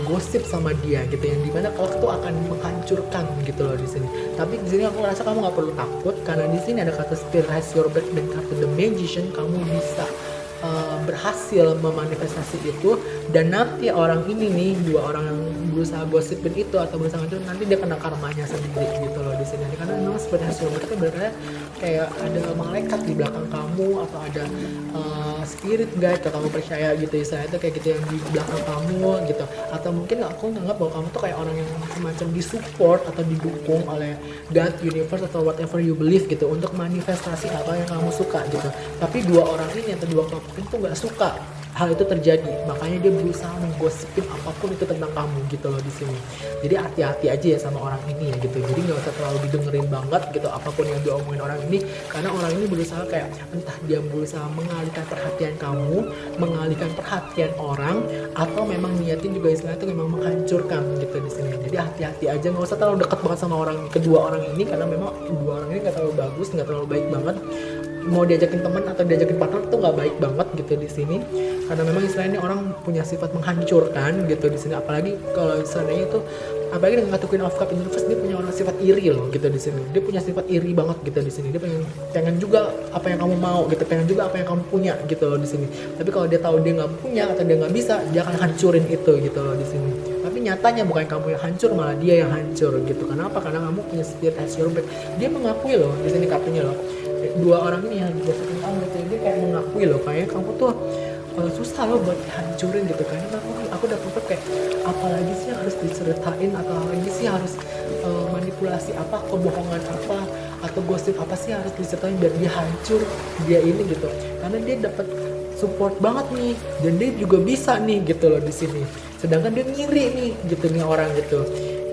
gosip sama dia gitu, yang dimana kalau itu akan menghancurkan gitu loh di sini. Tapi di sini aku rasa kamu nggak perlu takut, karena di sini ada kata Spirit has your back dan kata the magician, kamu bisa berhasil memanifestasi itu. Dan nanti orang ini nih, dua orang yang berusaha gosipin itu atau berusaha ngancurin, nanti dia kena karmanya sendiri gitu loh di sini. Karena memang seperti hasil itu berarti kayak ada malaikat di belakang kamu atau ada spirit guide kalau kamu percaya gitu, istilahnya itu kayak gitu yang di belakang kamu gitu. Atau mungkin aku nganggap bahwa kamu tuh kayak orang yang semacam disupport atau didukung oleh God, universe atau whatever you believe gitu untuk manifestasi apa yang kamu suka gitu. Tapi dua orang ini atau dua kelompok itu nggak suka hal itu terjadi, makanya dia berusaha menggosipin apapun itu tentang kamu gitu loh di sini. Jadi hati-hati aja ya sama orang ini ya gitu. Jadi nggak usah terlalu didengerin banget gitu apapun yang diomongin orang ini, karena orang ini berusaha kayak entah dia berusaha mengalihkan perhatian kamu, mengalihkan perhatian orang, atau memang niatin juga istilahnya itu memang menghancurkan gitu di sini. Jadi hati-hati aja, nggak usah terlalu dekat banget sama kedua orang ini, karena memang kedua orang ini nggak terlalu bagus, nggak terlalu baik banget. Mau diajakin teman atau diajakin partner tuh nggak baik banget gitu di sini, karena memang istilahnya orang punya sifat menghancurkan gitu di sini. Apalagi kalau istilahnya itu, apalagi dengan kartu Queen of Cups Universe, dia punya orang sifat iri loh gitu di sini. Dia punya sifat iri banget gitu di sini. Dia pengen juga apa yang kamu mau gitu, pengen juga apa yang kamu punya gitu loh di sini. Tapi kalau dia tahu dia nggak punya atau dia nggak bisa, dia akan hancurin itu gitu loh di sini. Tapi nyatanya bukan kamu yang hancur, malah dia yang hancur gitu. Kenapa? Karena kamu punya spirit has your back. Dia mengakui loh di sini kartunya loh. Dua orang ini yang digosokin kamu gitu, dia kayak mengakui loh kayak kamu tuh susah loh buat dihancurin gitu. Karena aku udah tutup kayak apalagi sih harus diceritain, atau apalagi sih harus manipulasi apa, kebohongan apa atau gosip apa sih harus diceritain biar dia hancur, dia ini gitu. Karena dia dapat support banget nih, dan dia juga bisa nih gitu loh di sini. Sedangkan dia ngiri nih gitu nih orang gitu.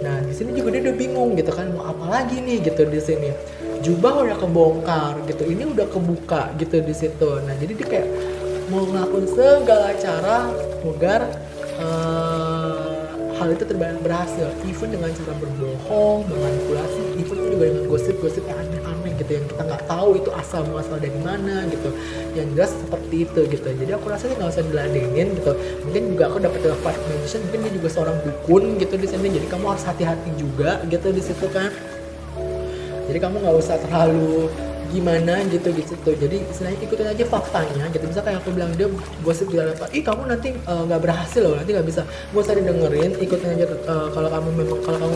Nah di sini juga dia udah bingung gitu kan, mau apa lagi nih gitu di sini. Jubah udah kebongkar gitu, ini udah kebuka gitu di situ. Nah jadi dia kayak mau ngelakuin segala cara agar hal itu berhasil, even dengan cara berbohong, memanipulasi, even juga dengan gosip-gosip yang aneh-aneh gitu, yang kita nggak tahu itu asal muasal dari mana gitu. Yang jelas seperti itu gitu. Jadi aku rasa nggak usah diladenin gitu. Mungkin juga aku dapat Five Magician, mungkin dia juga seorang dukun gitu di sini. Jadi kamu harus hati-hati juga gitu di situ kan. Jadi kamu nggak usah terlalu gimana gitu. Jadi istilahnya ikutin aja faktanya gitu. Bisa kayak aku bilang, dia gosip di apa, kamu nanti nggak berhasil loh, nanti nggak bisa. Gak usah didengerin, ikutin aja. Kalau kamu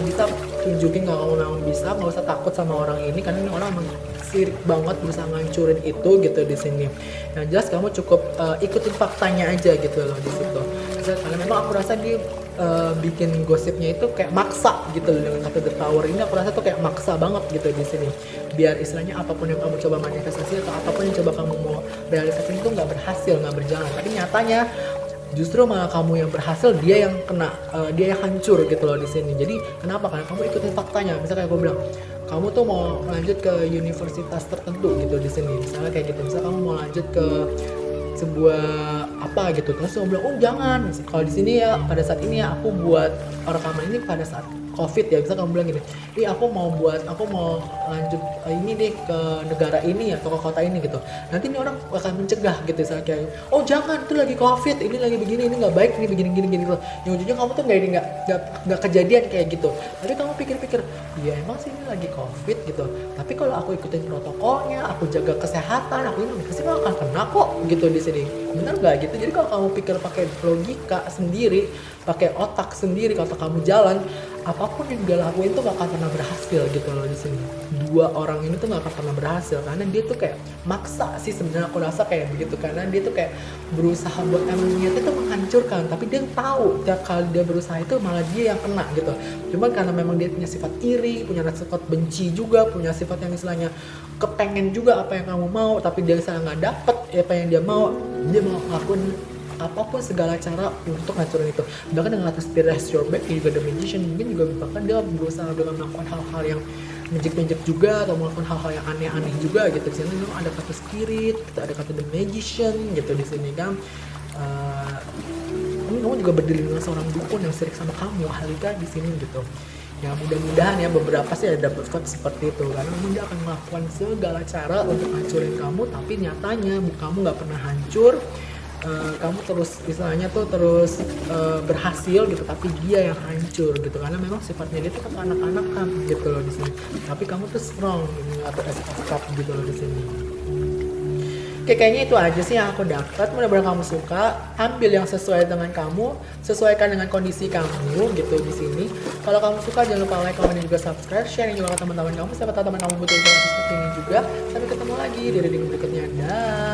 bisa tunjukin kalau kamu bisa, nggak usah takut sama orang ini, karena ini orang emang sirik banget berusaha ngancurin itu gitu di sini. Yang jelas kamu cukup ikutin faktanya aja gitu loh di situ. Karena memang aku rasa dia bikin gosipnya itu kayak maksa gitu loh. Dengan kata The Tower ini aku rasa tuh kayak maksa banget gitu di sini, biar istilahnya apapun yang kamu coba manifestasi atau apapun yang coba kamu mau realisasi itu nggak berhasil, nggak berjalan. Tapi nyatanya justru malah kamu yang berhasil, dia yang kena, dia yang hancur gitu loh di sini. Jadi kenapa? Karena kamu ikutin faktanya. Misalnya kayak aku bilang, kamu tuh mau lanjut ke universitas tertentu gitu di sini, misalnya kayak gitu. Misalnya kamu mau lanjut ke sebuah apa gitu, terus aku bilang, oh jangan, kalau di sini ya pada saat ini ya aku buat rekaman ini pada saat COVID ya, bisa kamu bilang gini, aku mau lanjut ini deh ke negara ini atau ke kota ini gitu. Nanti ini orang akan mencegah gitu, misalnya kayak, oh jangan, itu lagi COVID, ini lagi begini, ini nggak baik, ini begini gitu. Yang ujungnya kamu tuh nggak kejadian kayak gitu. Tapi kamu pikir-pikir, ya emang sih ini lagi COVID gitu. Tapi kalau aku ikutin protokolnya, aku jaga kesehatan, aku ini pasti akan kena kok gitu di sini. Bener nggak gitu? Jadi kalau kamu pikir pakai logika sendiri, pakai otak sendiri, kalau kamu jalan, apapun yang dia lakuin tuh gak akan pernah berhasil gitu loh di sini. Dua orang ini tuh gak akan pernah berhasil, karena dia tuh kayak maksa sih sebenarnya, aku rasa kayak begitu. Karena dia tuh kayak berusaha buat niatnya tuh menghancurkan, tapi dia tahu tiap kali dia berusaha itu malah dia yang kena gitu. Cuman karena memang dia punya sifat iri, punya sifat benci juga, punya sifat yang istilahnya kepengen juga apa yang kamu mau, tapi dia misalnya nggak dapet apa yang dia mau ngelakuin apapun segala cara untuk ngancurin itu. Bahkan dengan atas Spirit Has Your Back juga The Magician, mungkin juga bahkan dia berusaha dengan melakukan hal-hal yang menjek-menjek juga, atau melakukan hal-hal yang aneh-aneh juga gitu. Di sini memang ada kata spirit, ada kata The Magician gitu di sini kan. Kamu juga berdiri dengan seorang dukun yang sirik sama kamu, Halika di sini gitu. Ya mudah-mudahan ya beberapa sih ada dapat vibe seperti itu, karena memang dia akan melakukan segala cara untuk hancurin kamu, tapi nyatanya kamu nggak pernah hancur. Kamu terus istilahnya tuh terus berhasil gitu, tapi dia yang hancur gitu, karena memang sifatnya dia tuh anak-anak kan gitu loh di sini. Tapi kamu tuh strong atau as a cup gitu loh di sini. Oke, kayaknya itu aja sih yang aku dapat. Mudah-mudahan kamu suka. Ambil yang sesuai dengan kamu, sesuaikan dengan kondisi kamu gitu di sini. Kalau kamu suka jangan lupa like, comment, dan juga subscribe. Sharing juga ke teman-teman kamu. Siapa tahu teman kamu butuh informasi seperti ini juga. Sampai ketemu lagi di reading berikutnya. Dah.